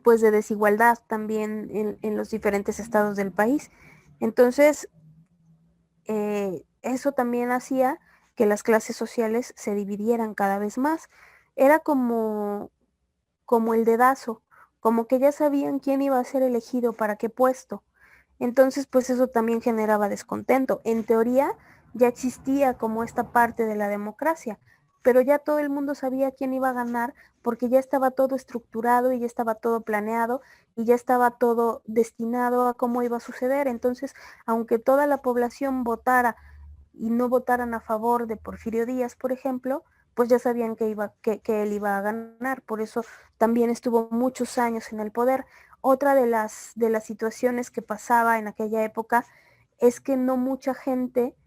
pues de desigualdad también en los diferentes estados del país. Entonces eso también hacía que las clases sociales se dividieran cada vez más. Era como el dedazo, como que ya sabían quién iba a ser elegido para qué puesto. Entonces, pues eso también generaba descontento. En teoría, ya existía como esta parte de la democracia, pero ya todo el mundo sabía quién iba a ganar porque ya estaba todo estructurado y ya estaba todo planeado y ya estaba todo destinado a cómo iba a suceder. Entonces, aunque toda la población votara y no votaran a favor de Porfirio Díaz, por ejemplo, pues ya sabían que él iba a ganar. Por eso también estuvo muchos años en el poder. Otra de las situaciones que pasaba en aquella época es que no mucha gente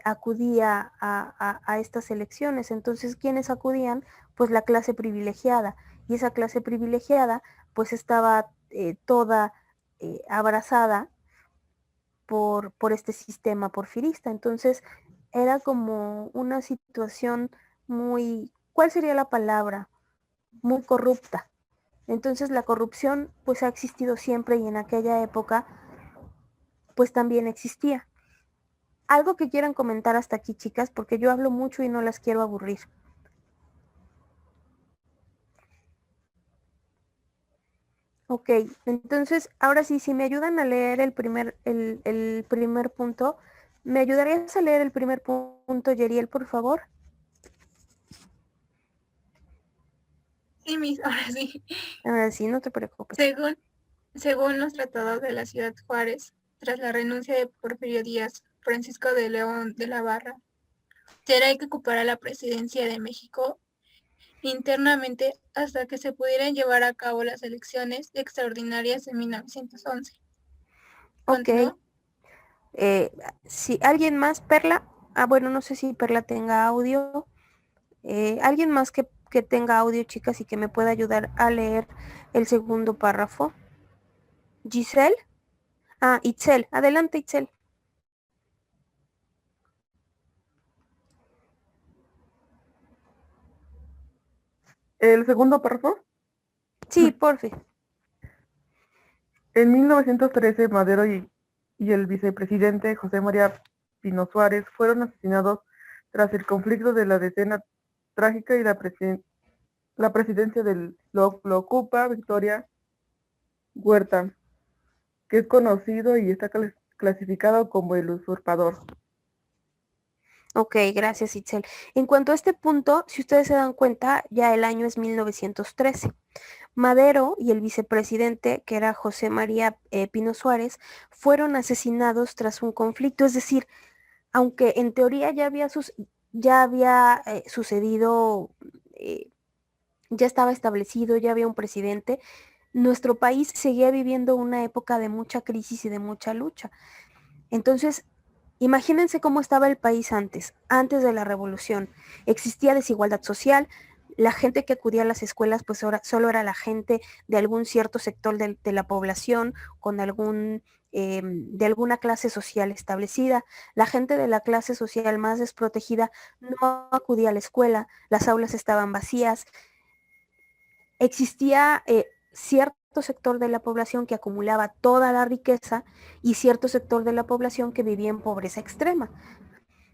acudía a estas elecciones. Entonces, ¿quiénes acudían? Pues la clase privilegiada. Y esa clase privilegiada pues estaba toda abrazada por este sistema porfirista. Entonces, era como una situación muy, ¿cuál sería la palabra? Muy corrupta. Entonces, la corrupción pues ha existido siempre y en aquella época pues también existía. Algo que quieran comentar hasta aquí, chicas, porque yo hablo mucho y no las quiero aburrir. Ok, entonces, ahora sí, si me ayudan a leer el primer punto, ¿me ayudarías a leer el primer punto, Yeriel, por favor?
Sí, ahora sí.
Ahora sí, no te preocupes.
Según los tratados de la ciudad Juárez, tras la renuncia de Porfirio Díaz, Francisco de León de la Barra será que ocupará la presidencia de México internamente hasta que se pudieran llevar a cabo las elecciones extraordinarias de 1911.
Ok. Si alguien más, Perla, bueno, no sé si Perla tenga audio. Alguien más que tenga audio, chicas, y que me pueda ayudar a leer el segundo párrafo. Giselle. Itzel. Adelante, Itzel.
¿El segundo párrafo?
Sí, porfi.
En 1913, Madero y el vicepresidente José María Pino Suárez fueron asesinados tras el conflicto de la decena trágica y la presidencia lo ocupa Victoria Huerta, que es conocido y está clasificado como el usurpador.
Ok, gracias, Itzel. En cuanto a este punto, si ustedes se dan cuenta, ya el año es 1913. Madero y el vicepresidente, que era José María Pino Suárez, fueron asesinados tras un conflicto. Es decir, aunque en teoría ya había sucedido, ya estaba establecido, ya había un presidente, nuestro país seguía viviendo una época de mucha crisis y de mucha lucha. Entonces, imagínense cómo estaba el país antes de la revolución. Existía desigualdad social, la gente que acudía a las escuelas pues solo era la gente de algún cierto sector de la población, con de alguna clase social establecida. La gente de la clase social más desprotegida no acudía a la escuela, las aulas estaban vacías. Existía cierto sector de la población que acumulaba toda la riqueza y cierto sector de la población que vivía en pobreza extrema.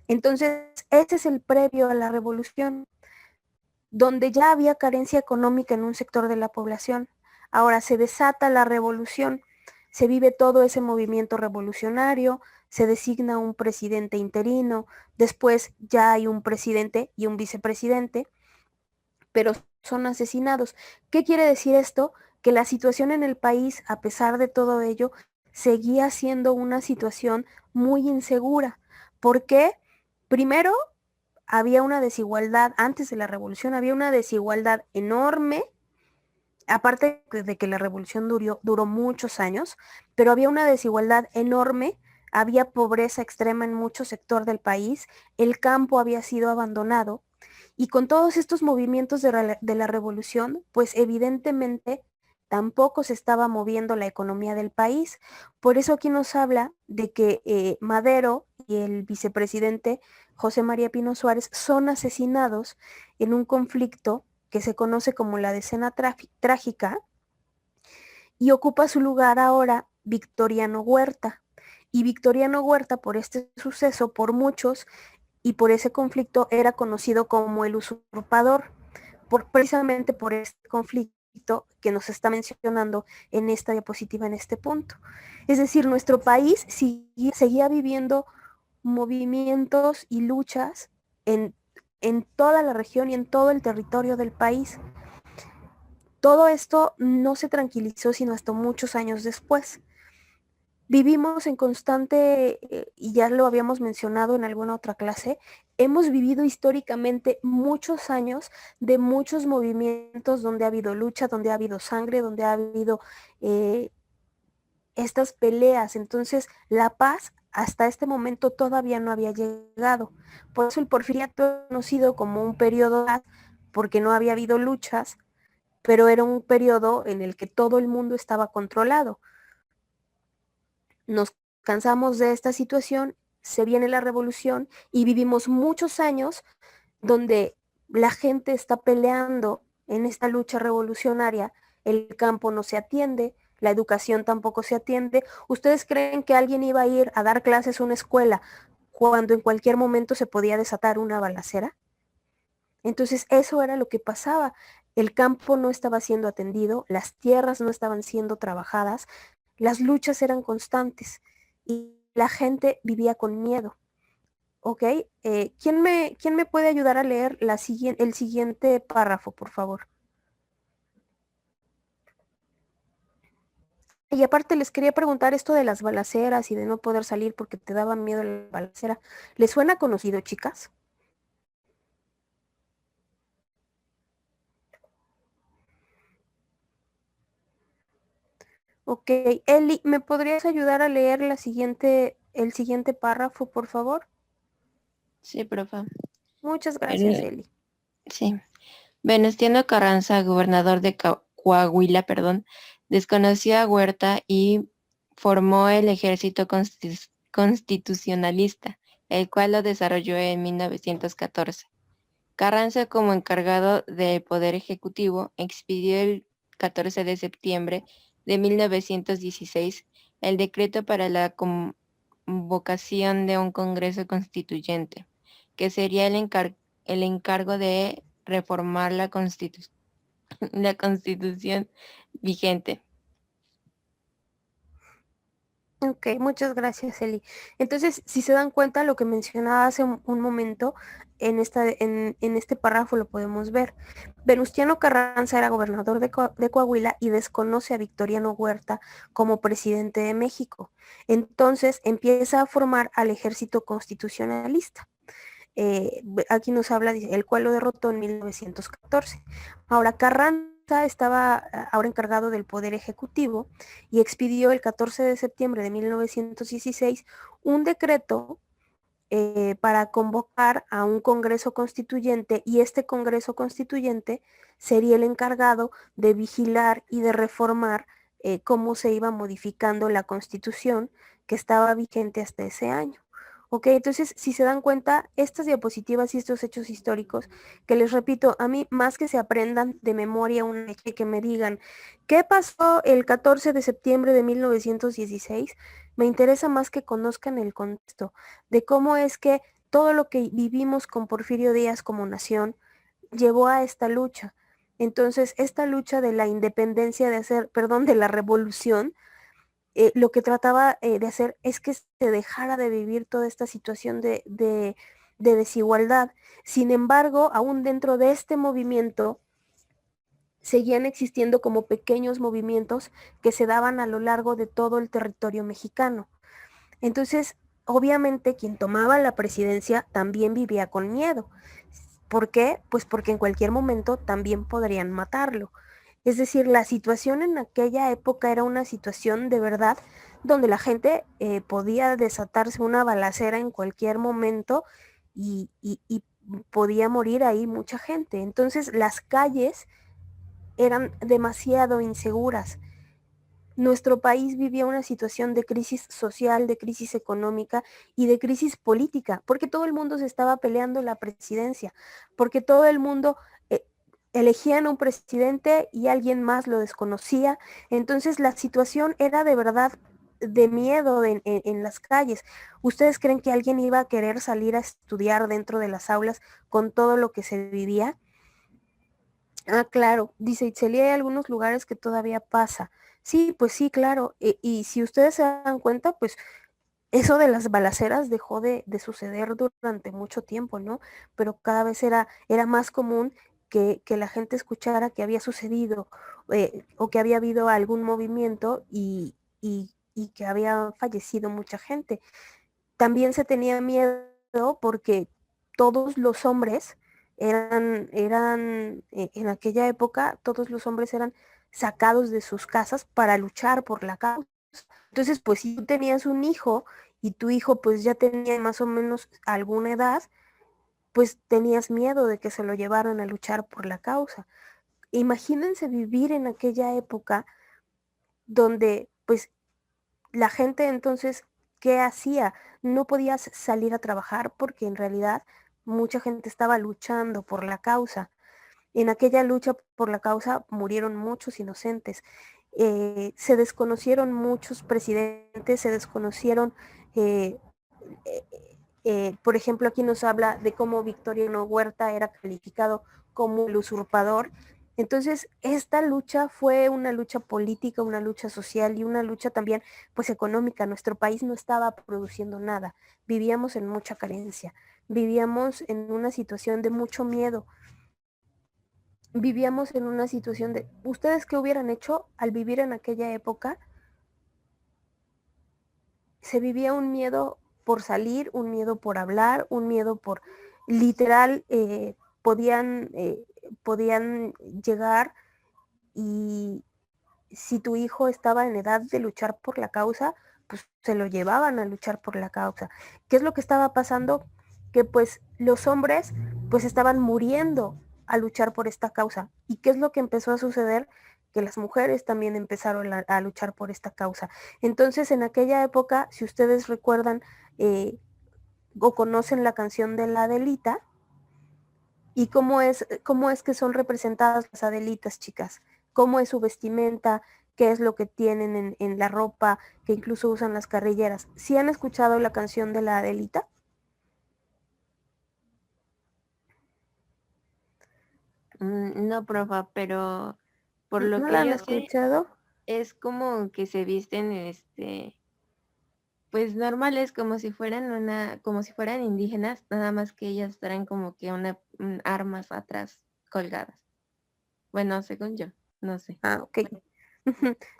Entonces, ese es el previo a la revolución, donde ya había carencia económica en un sector de la población. Ahora se desata la revolución, se vive todo ese movimiento revolucionario, se designa un presidente interino, después ya hay un presidente y un vicepresidente, pero son asesinados. ¿Qué quiere decir esto? Que la situación en el país, a pesar de todo ello, seguía siendo una situación muy insegura. ¿Por qué? Primero, había una desigualdad, antes de la revolución había una desigualdad enorme, aparte de que la revolución duró muchos años, pero había una desigualdad enorme, había pobreza extrema en mucho sector del país, el campo había sido abandonado, y con todos estos movimientos de la revolución, pues evidentemente tampoco se estaba moviendo la economía del país. Por eso aquí nos habla de que Madero y el vicepresidente José María Pino Suárez son asesinados en un conflicto que se conoce como la decena trágica, y ocupa su lugar ahora Victoriano Huerta. Y Victoriano Huerta, por este suceso, por muchos, y por ese conflicto era conocido como el usurpador, precisamente por este conflicto que nos está mencionando en esta diapositiva, en este punto. Es decir, nuestro país seguía viviendo movimientos y luchas en toda la región y en todo el territorio del país. Todo esto no se tranquilizó sino hasta muchos años después. Vivimos en constante, y ya lo habíamos mencionado en alguna otra clase, hemos vivido históricamente muchos años de muchos movimientos donde ha habido lucha, donde ha habido sangre, donde ha habido estas peleas. Entonces, la paz hasta este momento todavía no había llegado. Por eso el porfiriato es conocido como un periodo, porque no había habido luchas, pero era un periodo en el que todo el mundo estaba controlado. Nos cansamos de esta situación, se viene la revolución y vivimos muchos años donde la gente está peleando en esta lucha revolucionaria, el campo no se atiende, la educación tampoco se atiende. ¿Ustedes creen que alguien iba a ir a dar clases a una escuela cuando en cualquier momento se podía desatar una balacera? Entonces eso era lo que pasaba. El campo no estaba siendo atendido, las tierras no estaban siendo trabajadas, las luchas eran constantes y la gente vivía con miedo. ¿Ok? ¿Quién me puede ayudar a leer el siguiente párrafo, por favor? Y aparte les quería preguntar esto de las balaceras y de no poder salir porque te daba miedo la balacera. ¿Les suena conocido, chicas? Ok, Eli, ¿me podrías ayudar a leer el siguiente párrafo, por favor?
Sí, profe.
Muchas gracias, Eli.
Sí. Venustiano Carranza, gobernador de Coahuila, desconoció a Huerta y formó el ejército constitucionalista, el cual lo desarrolló en 1914. Carranza, como encargado del Poder Ejecutivo, expidió el 14 de septiembre de 1916 el decreto para la convocación de un Congreso Constituyente, que sería el encargo de reformar la Constitución vigente.
Ok, muchas gracias, Eli. Entonces, si se dan cuenta, lo que mencionaba hace un momento, en este párrafo lo podemos ver. Venustiano Carranza era gobernador de Coahuila y desconoce a Victoriano Huerta como presidente de México. Entonces, empieza a formar al ejército constitucionalista. Aquí nos habla, dice, el cual lo derrotó en 1914. Ahora, Carranza estaba ahora encargado del Poder Ejecutivo y expidió el 14 de septiembre de 1916 un decreto para convocar a un Congreso Constituyente, y este Congreso Constituyente sería el encargado de vigilar y de reformar cómo se iba modificando la Constitución que estaba vigente hasta ese año. Ok, entonces si se dan cuenta, estas diapositivas y estos hechos históricos, que les repito, a mí más que se aprendan de memoria un hecho y que me digan, ¿qué pasó el 14 de septiembre de 1916? Me interesa más que conozcan el contexto de cómo es que todo lo que vivimos con Porfirio Díaz como nación llevó a esta lucha. Entonces, esta lucha de la independencia, de la revolución, lo que trataba de hacer es que se dejara de vivir toda esta situación de desigualdad. Sin embargo, aún dentro de este movimiento, seguían existiendo como pequeños movimientos que se daban a lo largo de todo el territorio mexicano. Entonces, obviamente, quien tomaba la presidencia también vivía con miedo. ¿Por qué? Pues porque en cualquier momento también podrían matarlo. Es decir, la situación en aquella época era una situación de verdad donde la gente podía desatarse una balacera en cualquier momento y podía morir ahí mucha gente. Entonces las calles eran demasiado inseguras. Nuestro país vivía una situación de crisis social, de crisis económica y de crisis política, porque todo el mundo se estaba peleando la presidencia, porque todo el mundo elegían a un presidente y alguien más lo desconocía. Entonces la situación era de verdad de miedo en las calles. ¿Ustedes creen que alguien iba a querer salir a estudiar dentro de las aulas con todo lo que se vivía? Ah, claro, dice Itzeli, hay algunos lugares que todavía pasa. Sí, pues sí, claro. Y si ustedes se dan cuenta, pues eso de las balaceras dejó de suceder durante mucho tiempo, ¿no? Pero cada vez era más común que la gente escuchara que había sucedido o que había habido algún movimiento y que había fallecido mucha gente. También se tenía miedo porque todos los hombres en aquella época, todos los hombres eran sacados de sus casas para luchar por la causa. Entonces, pues si tú tenías un hijo y tu hijo pues ya tenía más o menos alguna edad, pues tenías miedo de que se lo llevaran a luchar por la causa. Imagínense vivir en aquella época donde pues la gente entonces, ¿qué hacía? No podías salir a trabajar porque en realidad mucha gente estaba luchando por la causa. En aquella lucha por la causa murieron muchos inocentes. Se desconocieron muchos presidentes, se desconocieron, eh, por ejemplo, aquí nos habla de cómo Victoriano Huerta era calificado como el usurpador. Entonces, esta lucha fue una lucha política, una lucha social y una lucha también, pues, económica. Nuestro país no estaba produciendo nada, vivíamos en mucha carencia, vivíamos en una situación de mucho miedo, vivíamos en una situación de, ¿ustedes qué hubieran hecho al vivir en aquella época? Se vivía un miedo por salir, un miedo por hablar, un miedo por, literal, podían llegar y si tu hijo estaba en edad de luchar por la causa, pues se lo llevaban a luchar por la causa. ¿Qué es lo que estaba pasando? Que pues los hombres pues estaban muriendo a luchar por esta causa. ¿Y qué es lo que empezó a suceder? Que las mujeres también empezaron a luchar por esta causa. Entonces, en aquella época, si ustedes recuerdan o conocen la canción de la Adelita, y cómo es que son representadas las Adelitas, chicas, cómo es su vestimenta, qué es lo que tienen en la ropa, que incluso usan las carrilleras. ¿Sí han escuchado la canción de la Adelita?
No, profa, pero por lo
¿No
que
la han
yo sé,
escuchado?
es como que se visten, pues normales, como si fueran indígenas, nada más que ellas traen como que armas atrás colgadas. Bueno, según yo, no sé.
Ah, ok.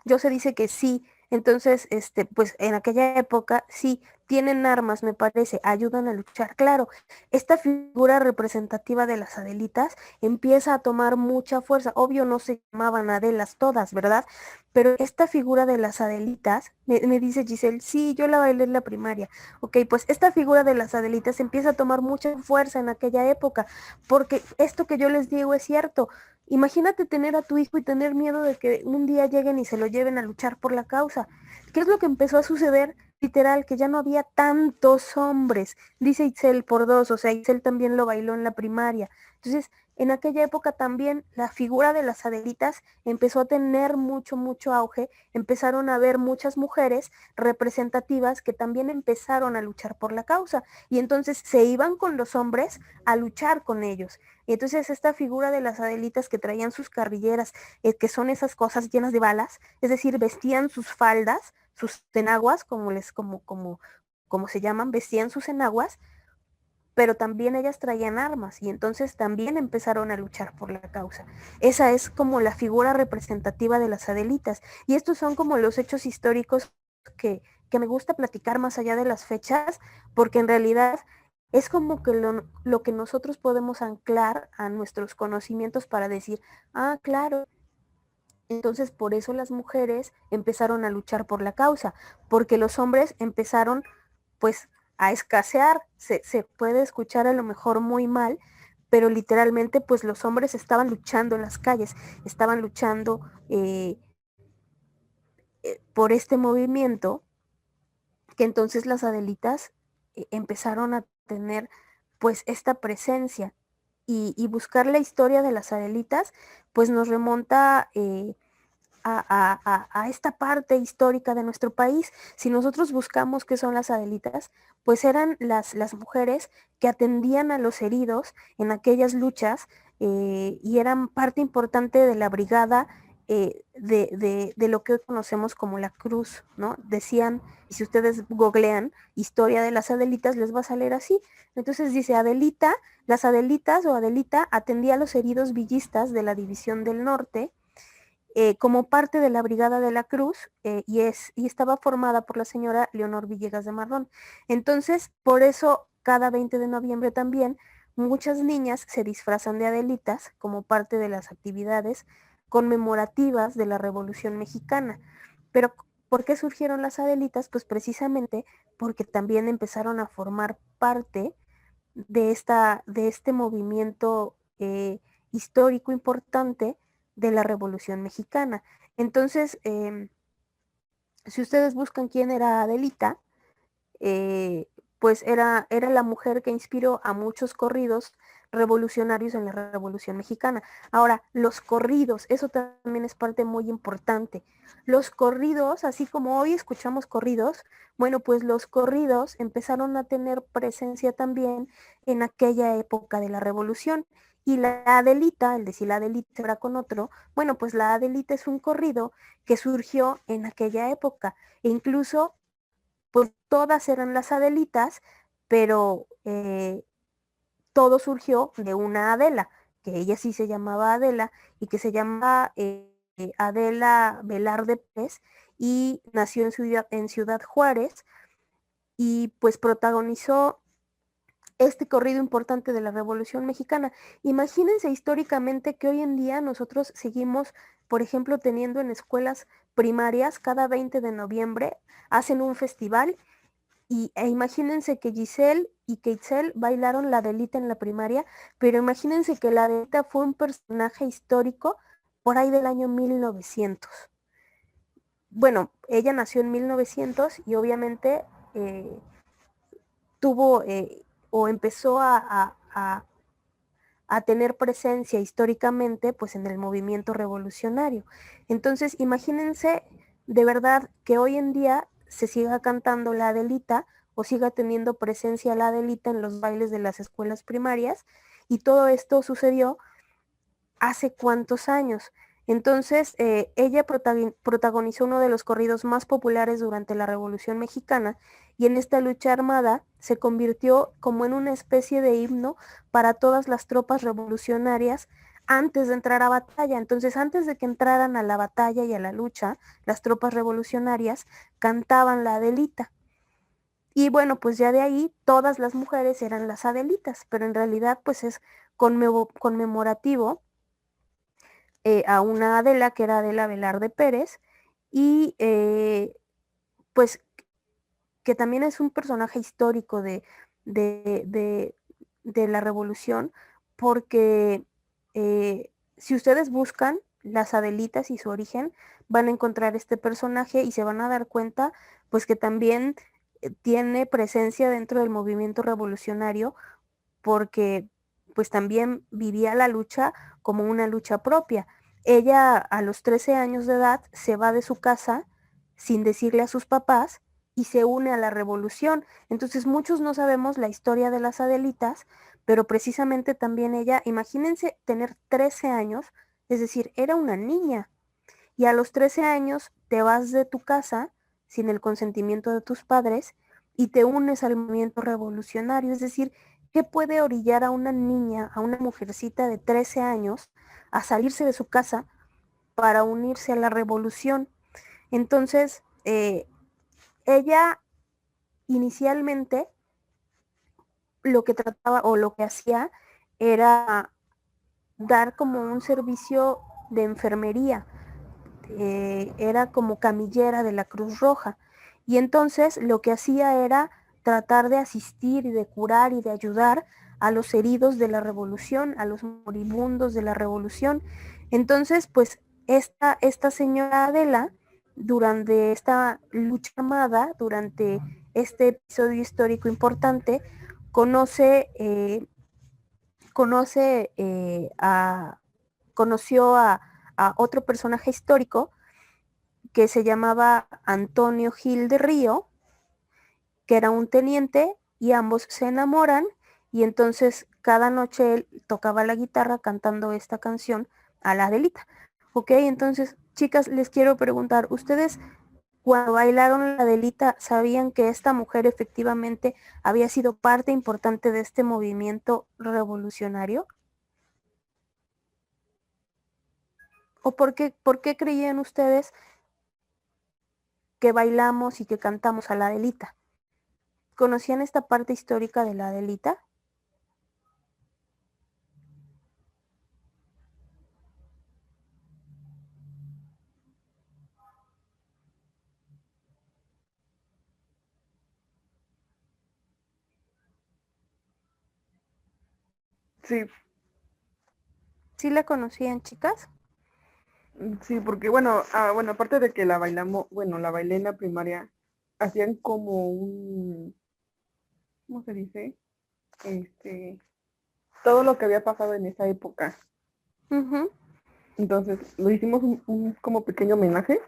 Yo se dice que sí. Entonces, pues en aquella época sí tienen armas, me parece, ayudan a luchar. Claro, esta figura representativa de las Adelitas empieza a tomar mucha fuerza. Obvio no se llamaban Adelas todas, ¿verdad? Pero esta figura de las Adelitas, me dice Giselle, sí, yo la bailé en la primaria. Ok, pues esta figura de las Adelitas empieza a tomar mucha fuerza en aquella época, porque esto que yo les digo es cierto. Imagínate tener a tu hijo y tener miedo de que un día lleguen y se lo lleven a luchar por la causa. ¿Qué es lo que empezó a suceder? Literal, que ya no había tantos hombres. Dice Itzel por dos, o sea, Itzel también lo bailó en la primaria. Entonces, en aquella época también la figura de las Adelitas empezó a tener mucho, mucho auge. Empezaron a haber muchas mujeres representativas que también empezaron a luchar por la causa. Y entonces se iban con los hombres a luchar con ellos. Y entonces esta figura de las Adelitas que traían sus carrilleras, que son esas cosas llenas de balas, es decir, vestían sus faldas, sus enaguas, como se llaman, vestían sus enaguas, pero también ellas traían armas y entonces también empezaron a luchar por la causa. Esa es como la figura representativa de las Adelitas. Y estos son como los hechos históricos que me gusta platicar más allá de las fechas, porque en realidad es como que lo que nosotros podemos anclar a nuestros conocimientos para decir, ah, claro, entonces por eso las mujeres empezaron a luchar por la causa, porque los hombres empezaron pues a escasear, se puede escuchar a lo mejor muy mal, pero literalmente pues los hombres estaban luchando en las calles, estaban luchando por este movimiento, que entonces las Adelitas empezaron a tener pues esta presencia y buscar la historia de las Adelitas pues nos remonta a esta parte histórica de nuestro país. Si nosotros buscamos qué son las Adelitas, pues eran las mujeres que atendían a los heridos en aquellas luchas y eran parte importante de la brigada de lo que hoy conocemos como la cruz, ¿no? Decían, y si ustedes googlean historia de las Adelitas, les va a salir así. Entonces dice, Adelita, las Adelitas o Adelita atendía a los heridos villistas de la División del Norte, como parte de la Brigada de la Cruz, y estaba formada por la señora Leonor Villegas de Marrón. Entonces, por eso, cada 20 de noviembre también, muchas niñas se disfrazan de Adelitas como parte de las actividades conmemorativas de la Revolución Mexicana. Pero, ¿por qué surgieron las Adelitas? Pues precisamente porque también empezaron a formar parte de este movimiento histórico importante de la Revolución Mexicana. Entonces, si ustedes buscan quién era Adelita, pues era la mujer que inspiró a muchos corridos revolucionarios en la Revolución Mexicana. Ahora, los corridos, eso también es parte muy importante. Los corridos, así como hoy escuchamos corridos, bueno, pues los corridos empezaron a tener presencia también en aquella época de la Revolución. Y la Adelita, el decir la Adelita era con otro, bueno, pues la Adelita es un corrido que surgió en aquella época. E incluso pues todas eran las Adelitas, pero todo surgió de una Adela, que ella sí se llamaba Adela y que se llama Adela Velarde Pérez, y nació en Ciudad Juárez, y pues protagonizó este corrido importante de la Revolución Mexicana. Imagínense históricamente que hoy en día nosotros seguimos, por ejemplo, teniendo en escuelas primarias cada 20 de noviembre, hacen un festival. E imagínense que Giselle y Keitzel bailaron la Adelita en la primaria, pero imagínense que la Adelita fue un personaje histórico por ahí del año 1900. Bueno, ella nació en 1900 y obviamente tuvo o empezó a tener presencia históricamente pues en el movimiento revolucionario. Entonces, imagínense de verdad que hoy en día se siga cantando la Adelita o siga teniendo presencia la Adelita en los bailes de las escuelas primarias, y todo esto sucedió hace cuántos años. Entonces, ella protagonizó uno de los corridos más populares durante la Revolución Mexicana, y en esta lucha armada se convirtió como en una especie de himno para todas las tropas revolucionarias antes de entrar a batalla. Entonces, antes de que entraran a la batalla y a la lucha, las tropas revolucionarias cantaban la Adelita. Y bueno, pues ya de ahí todas las mujeres eran las Adelitas, pero en realidad pues es conmemorativo a una Adela que era Adela Velarde Pérez, y pues que también es un personaje histórico de la Revolución, porque si ustedes buscan las Adelitas y su origen, van a encontrar este personaje y se van a dar cuenta pues que también tiene presencia dentro del movimiento revolucionario, porque pues también vivía la lucha como una lucha propia. Ella a los 13 años de edad se va de su casa sin decirle a sus papás y se une a la revolución. Entonces muchos no sabemos la historia de las Adelitas, pero precisamente también ella, imagínense tener 13 años, es decir, era una niña, y a los 13 años te vas de tu casa sin el consentimiento de tus padres y te unes al movimiento revolucionario. Es decir, ¿qué puede orillar a una niña, a una mujercita de 13 años, a salirse de su casa para unirse a la revolución? Entonces, ella inicialmente lo que trataba o lo que hacía era dar como un servicio de enfermería, era como camillera de la Cruz Roja, y entonces lo que hacía era tratar de asistir y de curar y de ayudar a los heridos de la revolución, a los moribundos de la revolución. Entonces, pues esta señora Adela, durante esta lucha armada, durante este episodio histórico importante, conoció a otro personaje histórico que se llamaba Antonio Gil de Río, que era un teniente, y ambos se enamoran, y entonces cada noche él tocaba la guitarra cantando esta canción a la Adelita. Ok, entonces, chicas, les quiero preguntar, ¿ustedes cuando bailaron la Adelita sabían que esta mujer efectivamente había sido parte importante de este movimiento revolucionario? ¿O por qué creían ustedes que bailamos y que cantamos a la Adelita? ¿Conocían esta parte histórica de la Adelita?
Sí,
¿Sí la conocían, chicas?
sí, porque bueno, aparte de que la bailamos, bueno, la bailé en la primaria, hacían como un, ¿cómo se dice? Este, todo lo que había pasado en esa época.
Uh-huh.
Entonces, lo hicimos un como pequeño homenaje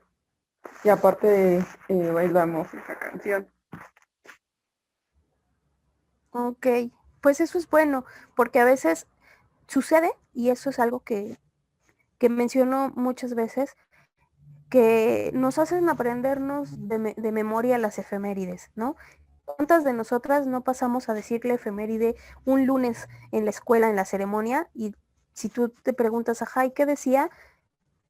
y aparte bailamos esa canción.
Ok, pues eso es bueno, porque a veces sucede, y eso es algo que menciono muchas veces, que nos hacen aprendernos de memoria las efemérides, ¿no? ¿Cuántas de nosotras no pasamos a decirle efeméride un lunes en la escuela, en la ceremonia? Y si tú te preguntas, ajá, ¿y qué decía?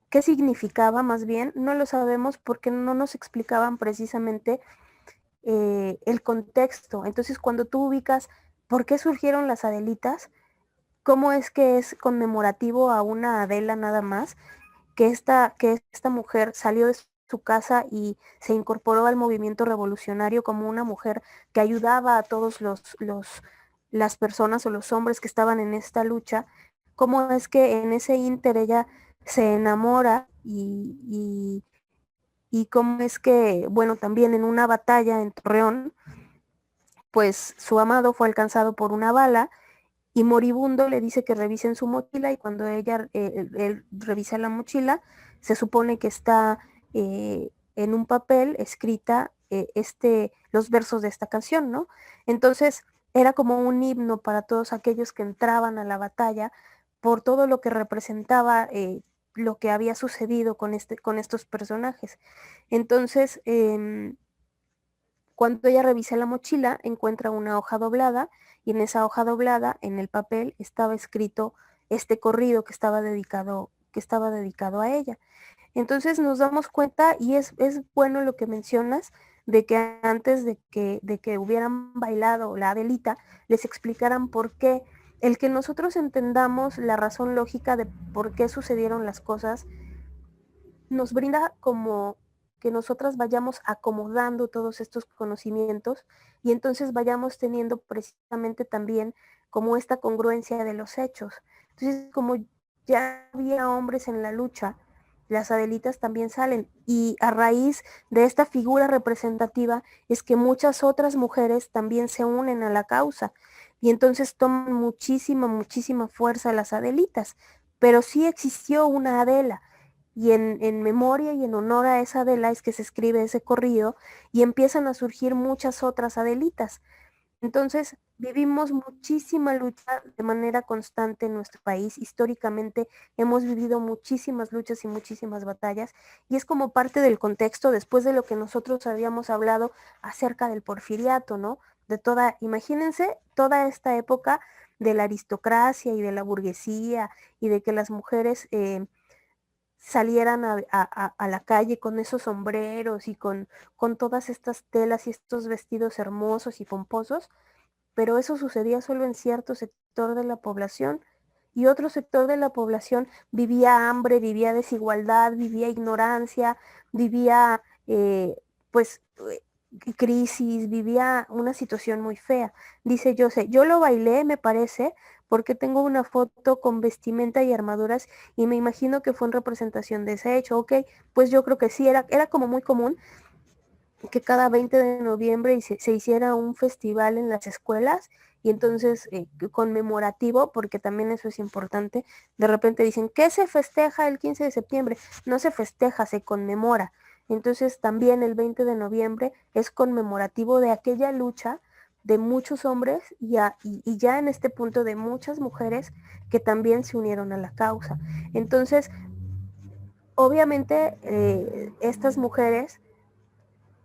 ¿Qué significaba más bien? No lo sabemos porque no nos explicaban precisamente el contexto. Entonces, cuando tú ubicas por qué surgieron las Adelitas, cómo es que es conmemorativo a una Adela nada más, que esta mujer salió de su casa y se incorporó al movimiento revolucionario como una mujer que ayudaba a todos las personas o los hombres que estaban en esta lucha, cómo es que en ese ínter ella se enamora y cómo es que, bueno, también en una batalla en Torreón, pues su amado fue alcanzado por una bala y moribundo le dice que revisen su mochila y cuando él revisa la mochila, se supone que está en un papel escrita los versos de esta canción, ¿no? Entonces era como un himno para todos aquellos que entraban a la batalla por todo lo que representaba lo que había sucedido con estos personajes. Entonces, cuando ella revisa la mochila, encuentra una hoja doblada y en esa hoja doblada, en el papel, estaba escrito este corrido que estaba dedicado a ella. Entonces nos damos cuenta, y es bueno lo que mencionas, de que antes de que hubieran bailado la Adelita, les explicaran por qué. El que nosotros entendamos la razón lógica de por qué sucedieron las cosas nos brinda como que nosotras vayamos acomodando todos estos conocimientos y entonces vayamos teniendo precisamente también como esta congruencia de los hechos. Entonces, como ya había hombres en la lucha, las Adelitas también salen y a raíz de esta figura representativa es que muchas otras mujeres también se unen a la causa y entonces toman muchísima fuerza las Adelitas, pero sí existió una Adela y en memoria y en honor a esa Adela es que se escribe ese corrido y empiezan a surgir muchas otras Adelitas. Entonces, vivimos muchísima lucha de manera constante en nuestro país. Históricamente hemos vivido muchísimas luchas y muchísimas batallas y es como parte del contexto después de lo que nosotros habíamos hablado acerca del porfiriato, ¿no? Imagínense toda esta época de la aristocracia y de la burguesía y de que las mujeres salieran a la calle con esos sombreros y con todas estas telas y estos vestidos hermosos y pomposos, pero eso sucedía solo en cierto sector de la población y otro sector de la población vivía hambre, vivía desigualdad, vivía ignorancia, vivía pues crisis, vivía una situación muy fea. Dice José, yo lo bailé, me parece, porque tengo una foto con vestimenta y armaduras y me imagino que fue en representación de ese hecho. Ok, pues yo creo que sí, era como muy común que cada 20 de noviembre se hiciera un festival en las escuelas y entonces conmemorativo, porque también eso es importante, de repente dicen, ¿qué se festeja el 15 de septiembre? No se festeja, se conmemora. Entonces también el 20 de noviembre es conmemorativo de aquella lucha de muchos hombres y ya en este punto de muchas mujeres que también se unieron a la causa. Entonces, obviamente estas mujeres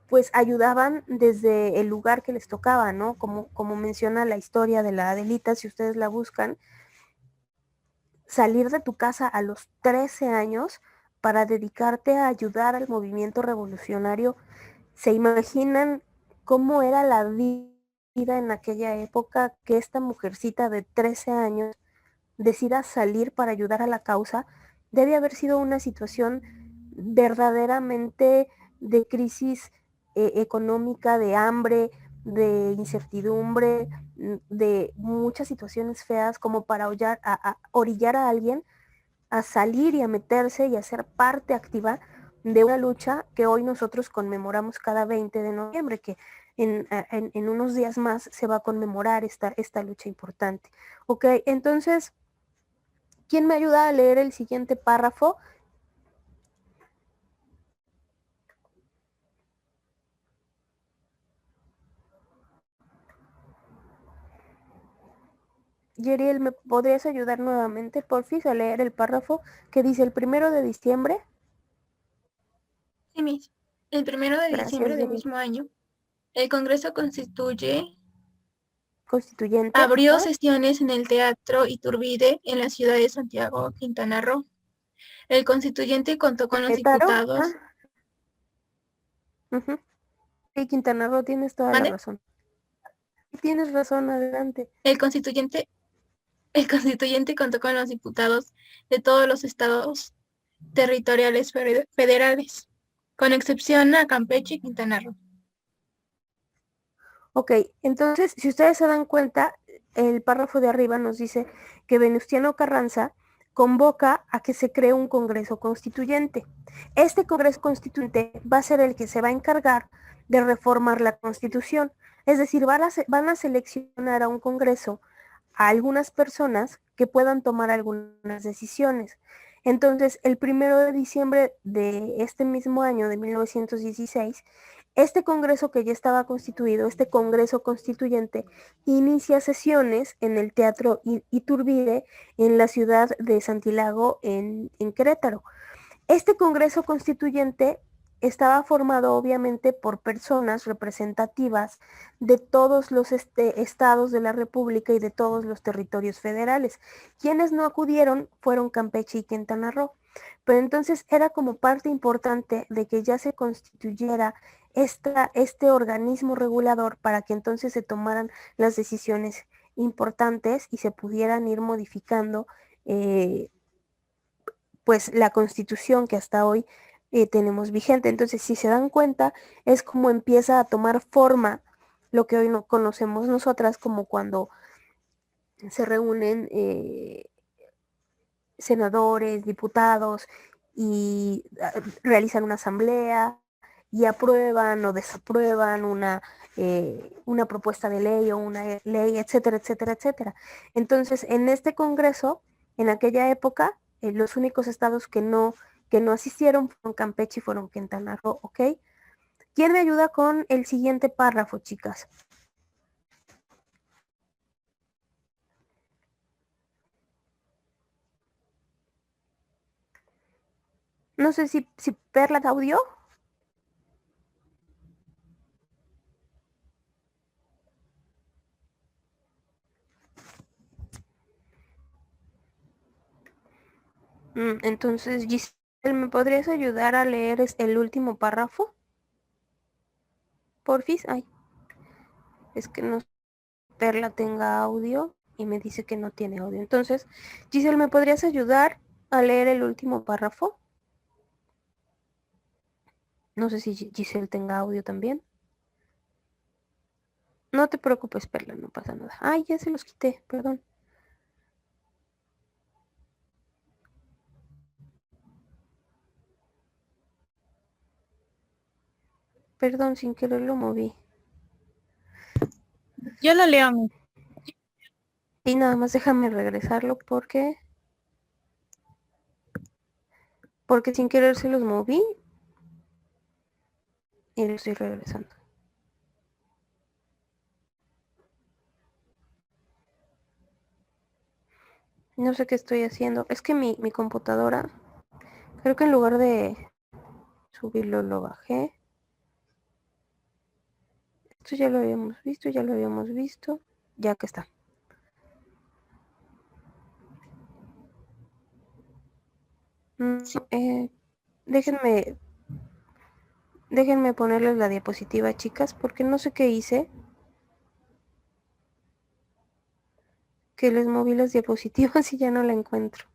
pues ayudaban desde el lugar que les tocaba, ¿no? Como menciona la historia de la Adelita, si ustedes la buscan, salir de tu casa a los 13 años para dedicarte a ayudar al movimiento revolucionario. ¿Se imaginan cómo era la vida en aquella época que esta mujercita de 13 años decida salir para ayudar a la causa? Debe haber sido una situación verdaderamente de crisis económica, de hambre, de incertidumbre, de muchas situaciones feas como para orillar a alguien a salir y a meterse y a ser parte activa de una lucha que hoy nosotros conmemoramos cada 20 de noviembre, que en unos días más se va a conmemorar esta lucha importante. Ok, entonces, ¿quién me ayuda a leer el siguiente párrafo? Yeriel, ¿me podrías ayudar nuevamente, porfis, a leer el párrafo que dice el 1 de diciembre?
Sí, Miss. El 1 de
Gracias,
diciembre del
Yeriel.
mismo año, el Congreso
Constituyente.
abrió
¿Ah?
sesiones en el Teatro Iturbide en la ciudad de Santiago, Quintana Roo. El constituyente contó con los
Querétaro.
diputados.
Uh-huh. Sí, Quintana Roo, tienes toda la
¿Mande?
razón. Tienes razón, adelante.
El constituyente contó con los diputados de todos los estados territoriales federales, con excepción a Campeche y Quintana Roo.
Ok, entonces, si ustedes se dan cuenta, el párrafo de arriba nos dice que Venustiano Carranza convoca a que se cree un Congreso Constituyente. Este Congreso Constituyente va a ser el que se va a encargar de reformar la Constitución. Es decir, van a seleccionar a un Congreso a algunas personas que puedan tomar algunas decisiones. Entonces, el 1 de diciembre de este mismo año, de 1916, este Congreso que ya estaba constituido, este Congreso Constituyente, inicia sesiones en el Teatro Iturbide en la ciudad de Santiago, en Querétaro. Este Congreso Constituyente estaba formado obviamente por personas representativas de todos los estados de la República y de todos los territorios federales. Quienes no acudieron fueron Campeche y Quintana Roo. Pero entonces era como parte importante de que ya se constituyera este organismo regulador para que entonces se tomaran las decisiones importantes y se pudieran ir modificando pues la Constitución que hasta hoy tenemos vigente. Entonces, si se dan cuenta, es como empieza a tomar forma lo que hoy no conocemos nosotras como cuando se reúnen senadores, diputados y realizan una asamblea y aprueban o desaprueban una propuesta de ley o una ley, etcétera, etcétera, etcétera. Entonces, en este Congreso, en aquella época, los únicos estados que no asistieron fueron Campeche y fueron Quintana Roo, ¿ok? ¿Quién me ayuda con el siguiente párrafo, chicas? No sé si Perla te audio. Entonces, Giselle, ¿me podrías ayudar a leer el último párrafo? Porfis. Ay, es que no Perla tenga audio y me dice que no tiene audio. Entonces, Giselle, ¿me podrías ayudar a leer el último párrafo? No sé si Giselle tenga audio también. No te preocupes, Perla, no pasa nada. Ay, ya se los quité, perdón. Perdón, sin querer lo moví.
Yo lo leo a mí.
Y nada más déjame regresarlo porque sin querer se los moví y lo estoy regresando. No sé qué estoy haciendo. Es que mi computadora Creo que en lugar de subirlo lo bajé. Esto ya lo habíamos visto. Ya que está.
Sí.
Déjenme ponerles la diapositiva, chicas, porque no sé qué hice. Que les moví las diapositivas y ya no la encuentro.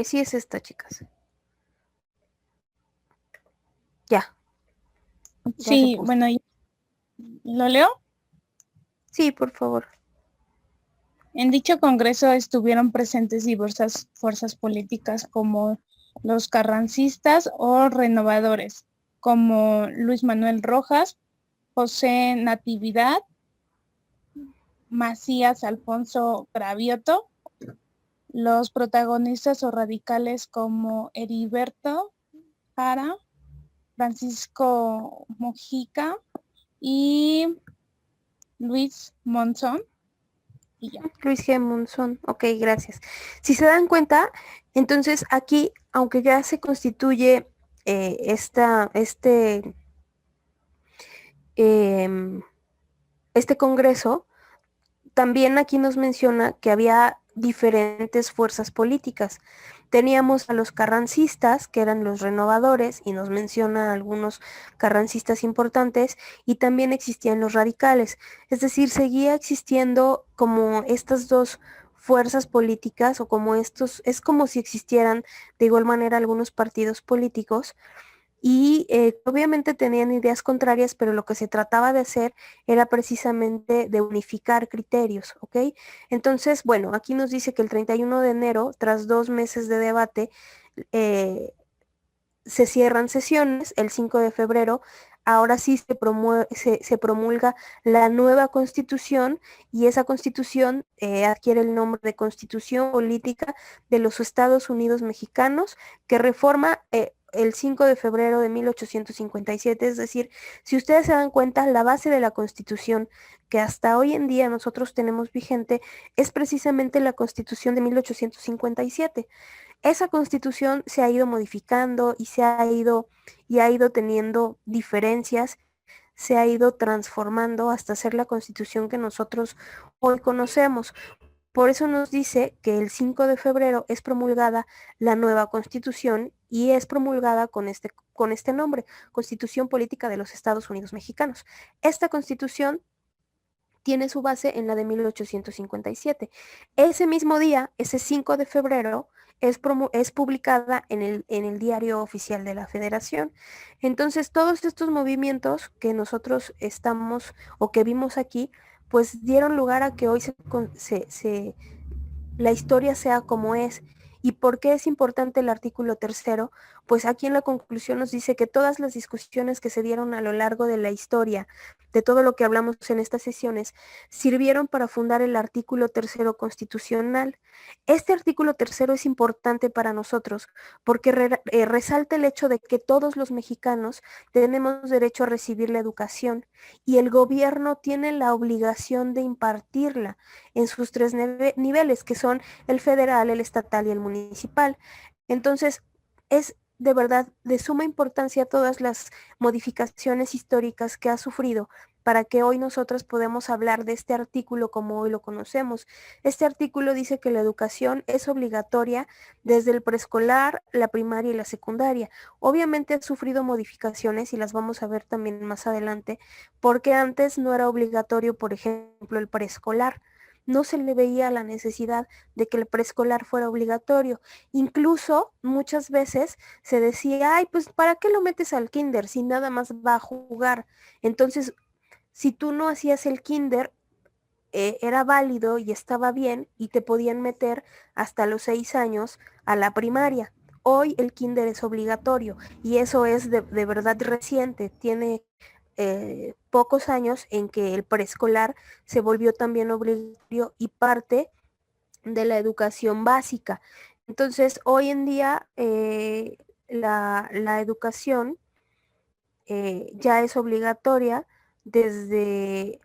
Sí es esta, chicas. Ya se
Sí,
puso.
bueno, ¿lo leo?
Sí, por favor.
En dicho congreso estuvieron presentes diversas fuerzas políticas como los carrancistas o renovadores, como Luis Manuel Rojas, José Natividad, Macías Alfonso Gravioto, los protagonistas o radicales como Heriberto Jara, Francisco Mojica y Luis Monzón. Y ya.
Luis G. Monzón. Ok, gracias. Si se dan cuenta, entonces aquí, aunque ya se constituye este congreso, también aquí nos menciona que había diferentes fuerzas políticas. Teníamos a los carrancistas, que eran los renovadores, y nos menciona algunos carrancistas importantes, y también existían los radicales. Es decir, seguía existiendo como estas dos fuerzas políticas, o como estos, es como si existieran de igual manera algunos partidos políticos, y obviamente tenían ideas contrarias, pero lo que se trataba de hacer era precisamente de unificar criterios, ¿ok? Entonces, bueno, aquí nos dice que el 31 de enero, tras 2 meses de debate, se cierran sesiones. El 5 de febrero, ahora sí se promulga la nueva constitución, y esa constitución adquiere el nombre de Constitución Política de los Estados Unidos Mexicanos, que reforma el 5 de febrero de 1857, es decir, si ustedes se dan cuenta, la base de la Constitución que hasta hoy en día nosotros tenemos vigente es precisamente la Constitución de 1857. Esa Constitución se ha ido modificando y ha ido teniendo diferencias, se ha ido transformando hasta ser la Constitución que nosotros hoy conocemos. Por eso nos dice que el 5 de febrero es promulgada la nueva Constitución, y es promulgada con este nombre, Constitución Política de los Estados Unidos Mexicanos. Esta Constitución tiene su base en la de 1857. Ese mismo día, ese 5 de febrero, es publicada en el Diario Oficial de la Federación. Entonces, todos estos movimientos que nosotros estamos o que vimos aquí, pues dieron lugar a que hoy la historia sea como es. ¿Y por qué es importante el artículo 3? Pues aquí en la conclusión nos dice que todas las discusiones que se dieron a lo largo de la historia, de todo lo que hablamos en estas sesiones, sirvieron para fundar el artículo 3 constitucional. Este artículo 3 es importante para nosotros porque resalta el hecho de que todos los mexicanos tenemos derecho a recibir la educación, y el gobierno tiene la obligación de impartirla en sus 3 niveles, que son el federal, el estatal y el municipal. Entonces, es de verdad de suma importancia todas las modificaciones históricas que ha sufrido para que hoy nosotros podemos hablar de este artículo como hoy lo conocemos. Este artículo dice que la educación es obligatoria desde el preescolar, la primaria y la secundaria. Obviamente ha sufrido modificaciones, y las vamos a ver también más adelante, porque antes no era obligatorio, por ejemplo, el preescolar. No se le veía la necesidad de que el preescolar fuera obligatorio. Incluso muchas veces se decía, ay, pues ¿para qué lo metes al kinder si nada más va a jugar? Entonces, si tú no hacías el kinder, era válido y estaba bien, y te podían meter hasta los 6 años a la primaria. hoy el kinder es obligatorio y eso es de verdad reciente, tiene pocos años en que el preescolar se volvió también obligatorio y parte de la educación básica. Entonces, hoy en día la educación ya es obligatoria desde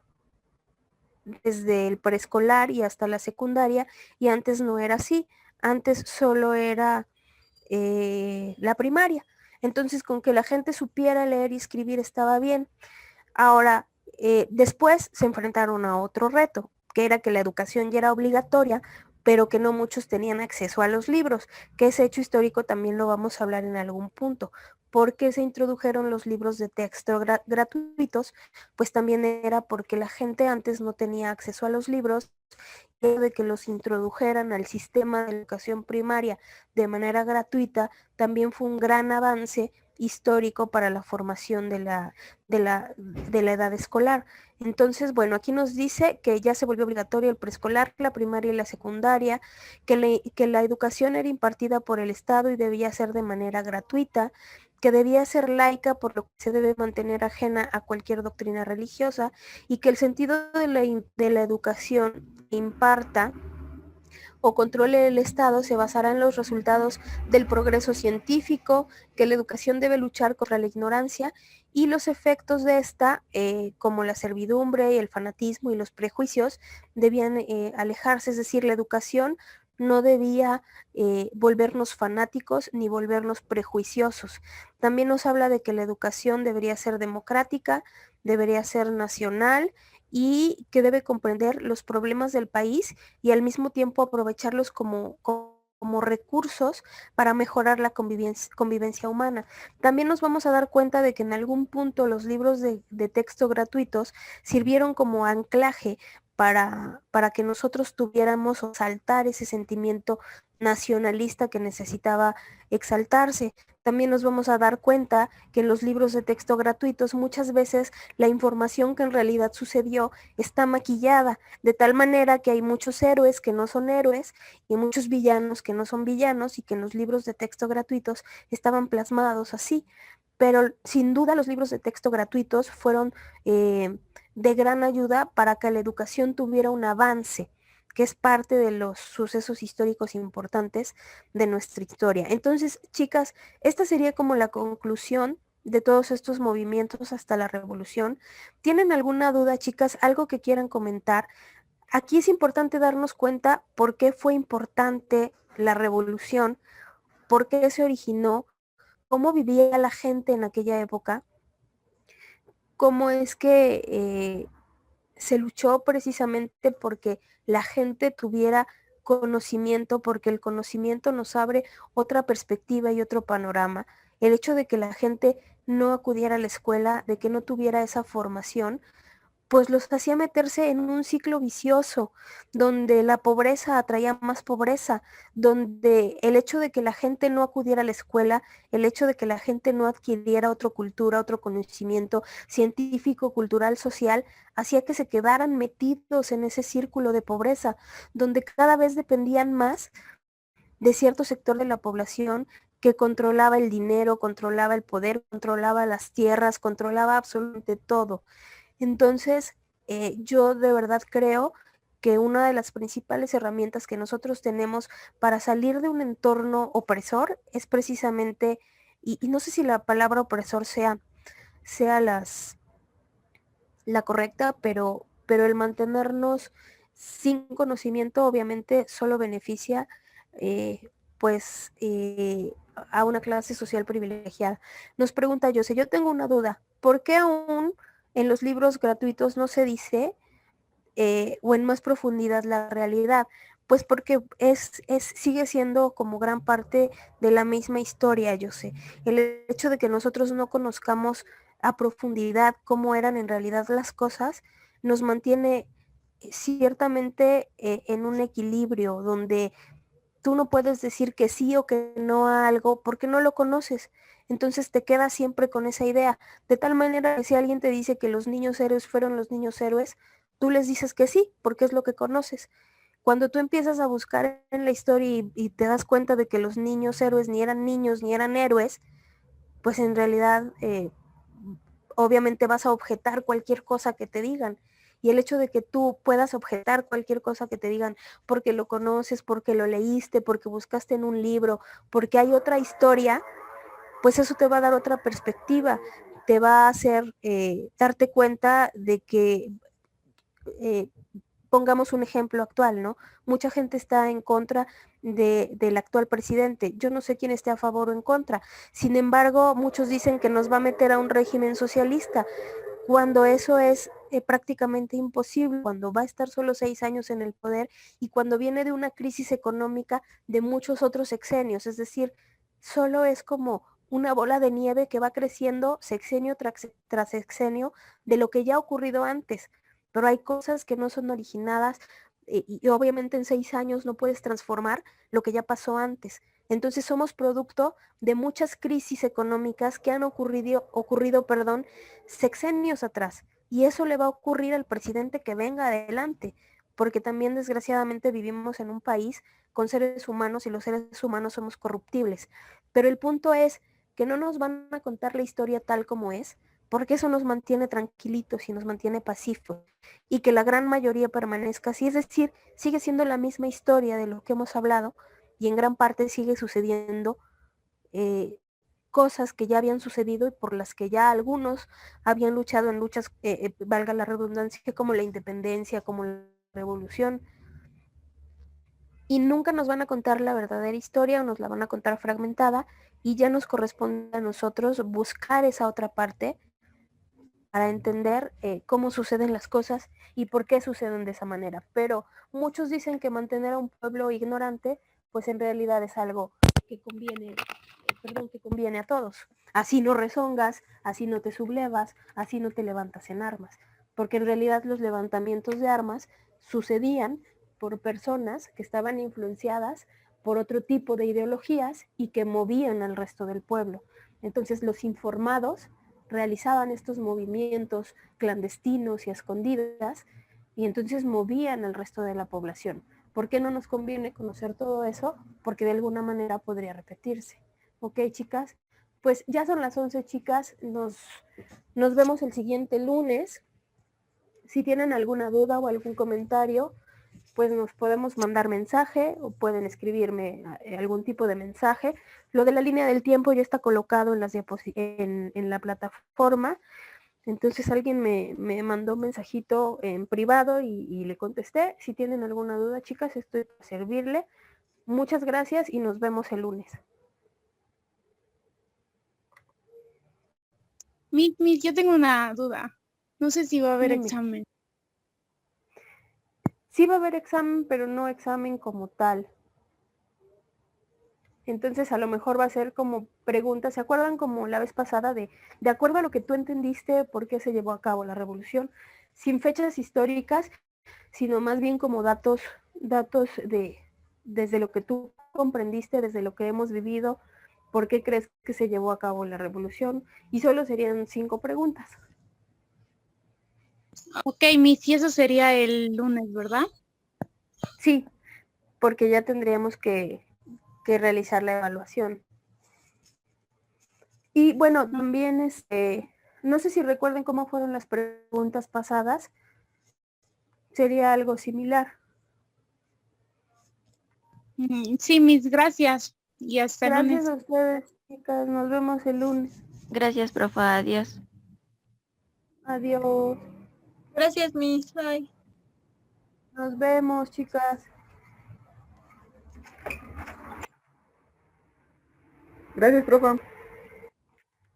el preescolar y hasta la secundaria, y antes no era así, antes solo era la primaria. Entonces, con que la gente supiera leer y escribir estaba bien. Ahora, después se enfrentaron a otro reto, que era que la educación ya era obligatoria, pero que no muchos tenían acceso a los libros, que ese hecho histórico también lo vamos a hablar en algún punto. ¿Por qué se introdujeron los libros de texto gratuitos? Pues también era porque la gente antes no tenía acceso a los libros, y de que los introdujeran al sistema de educación primaria de manera gratuita también fue un gran avance histórico para la formación de la edad escolar. Entonces, bueno, aquí nos dice que ya se volvió obligatorio el preescolar, la primaria y la secundaria, que la educación era impartida por el Estado y debía ser de manera gratuita, que debía ser laica, por lo que se debe mantener ajena a cualquier doctrina religiosa, y que el sentido de la educación imparta o controle el Estado se basará en los resultados del progreso científico, que la educación debe luchar contra la ignorancia y los efectos de esta, como la servidumbre y el fanatismo y los prejuicios, debían alejarse, es decir, la educación no debía volvernos fanáticos ni volvernos prejuiciosos. También nos habla de que la educación debería ser democrática, debería ser nacional y que debe comprender los problemas del país y al mismo tiempo aprovecharlos como recursos para mejorar la convivencia humana. También nos vamos a dar cuenta de que en algún punto los libros de texto gratuitos sirvieron como anclaje para que nosotros tuviéramos o saltar ese sentimiento nacionalista que necesitaba exaltarse. También nos vamos a dar cuenta que en los libros de texto gratuitos muchas veces la información que en realidad sucedió está maquillada, de tal manera que hay muchos héroes que no son héroes y muchos villanos que no son villanos y que en los libros de texto gratuitos estaban plasmados así. Pero sin duda los libros de texto gratuitos fueron de gran ayuda para que la educación tuviera un avance, que es parte de los sucesos históricos importantes de nuestra historia. Entonces, chicas, esta sería como la conclusión de todos estos movimientos hasta la revolución. ¿Tienen alguna duda, chicas? ¿Algo que quieran comentar? Aquí es importante darnos cuenta por qué fue importante la revolución, por qué se originó, cómo vivía la gente en aquella época, cómo es que se luchó precisamente porque la gente tuviera conocimiento, porque el conocimiento nos abre otra perspectiva y otro panorama. El hecho de que la gente no acudiera a la escuela, de que no tuviera esa formación, pues los hacía meterse en un ciclo vicioso, donde la pobreza atraía más pobreza, donde el hecho de que la gente no acudiera a la escuela, el hecho de que la gente no adquiriera otra cultura, otro conocimiento científico, cultural, social, hacía que se quedaran metidos en ese círculo de pobreza, donde cada vez dependían más de cierto sector de la población que controlaba el dinero, controlaba el poder, controlaba las tierras, controlaba absolutamente todo. Entonces, yo de verdad creo que una de las principales herramientas que nosotros tenemos para salir de un entorno opresor es precisamente, y no sé si la palabra opresor sea la correcta, pero el mantenernos sin conocimiento obviamente solo beneficia a una clase social privilegiada. Nos pregunta Jose, yo tengo una duda, ¿por qué aún en los libros gratuitos no se dice o en más profundidad la realidad? Pues porque sigue siendo como gran parte de la misma historia, Jose. El hecho de que nosotros no conozcamos a profundidad cómo eran en realidad las cosas, nos mantiene ciertamente en un equilibrio donde tú no puedes decir que sí o que no a algo porque no lo conoces. Entonces te quedas siempre con esa idea. De tal manera que si alguien te dice que los niños héroes fueron los niños héroes, tú les dices que sí, porque es lo que conoces. Cuando tú empiezas a buscar en la historia y te das cuenta de que los niños héroes ni eran niños ni eran héroes, pues en realidad obviamente vas a objetar cualquier cosa que te digan. Y el hecho de que tú puedas objetar cualquier cosa que te digan porque lo conoces, porque lo leíste, porque buscaste en un libro, porque hay otra historia, pues eso te va a dar otra perspectiva, te va a hacer darte cuenta de que, pongamos un ejemplo actual, ¿no? Mucha gente está en contra del actual presidente. Yo no sé quién esté a favor o en contra. Sin embargo, muchos dicen que nos va a meter a un régimen socialista, cuando eso es prácticamente imposible, cuando va a estar solo 6 años en el poder y cuando viene de una crisis económica de muchos otros sexenios. Es decir, solo es como una bola de nieve que va creciendo sexenio tras sexenio de lo que ya ha ocurrido antes. Pero hay cosas que no son originadas y obviamente en 6 años no puedes transformar lo que ya pasó antes. Entonces somos producto de muchas crisis económicas que han ocurrido, sexenios atrás. Y eso le va a ocurrir al presidente que venga adelante, porque también desgraciadamente vivimos en un país con seres humanos y los seres humanos somos corruptibles. Pero el punto es que no nos van a contar la historia tal como es, porque eso nos mantiene tranquilitos y nos mantiene pacíficos, y que la gran mayoría permanezca así, es decir, sigue siendo la misma historia de lo que hemos hablado, y en gran parte sigue sucediendo cosas que ya habían sucedido y por las que ya algunos habían luchado en luchas, valga la redundancia, como la independencia, como la revolución, y nunca nos van a contar la verdadera historia o nos la van a contar fragmentada, y ya nos corresponde a nosotros buscar esa otra parte para entender cómo suceden las cosas y por qué suceden de esa manera. Pero muchos dicen que mantener a un pueblo ignorante, pues en realidad es algo que conviene a todos. Así no rezongas, así no te sublevas, así no te levantas en armas. Porque en realidad los levantamientos de armas sucedían por personas que estaban influenciadas por otro tipo de ideologías y que movían al resto del pueblo. Entonces los informados realizaban estos movimientos clandestinos y a escondidas, y entonces movían al resto de la población. ¿Por qué no nos conviene conocer todo eso? Porque de alguna manera podría repetirse. ¿Ok, chicas? Pues ya son las 11, chicas. Nos vemos el siguiente lunes. Si tienen alguna duda o algún comentario, pues nos podemos mandar mensaje o pueden escribirme algún tipo de mensaje. Lo de la línea del tiempo ya está colocado en la plataforma. Entonces alguien me mandó un mensajito en privado y le contesté. Si tienen alguna duda, chicas, estoy para servirle. Muchas gracias y nos vemos el lunes.
Miss, yo tengo una duda. No sé si va a haber
Dime.
examen.
Sí va a haber examen, pero no examen como tal. Entonces a lo mejor va a ser como preguntas, ¿se acuerdan como la vez pasada de acuerdo a lo que tú entendiste por qué se llevó a cabo la revolución? Sin fechas históricas, sino más bien como datos desde lo que tú comprendiste, desde lo que hemos vivido, ¿por qué crees que se llevó a cabo la revolución? Y solo serían 5 preguntas.
Ok, Miss, y eso sería el lunes, ¿verdad?
Sí, porque ya tendríamos que realizar la evaluación. Y bueno, también no sé si recuerden cómo fueron las preguntas pasadas. Sería algo similar.
Sí, Miss, gracias. Y hasta el lunes.
Gracias a ustedes, chicas. Nos vemos el lunes.
Gracias, profa. Adiós.
Adiós.
Gracias, Miss. Bye.
Nos vemos, chicas.
Gracias, profa.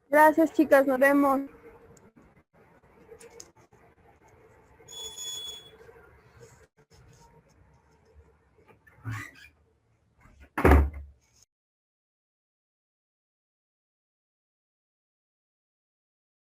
Gracias, chicas. Nos vemos.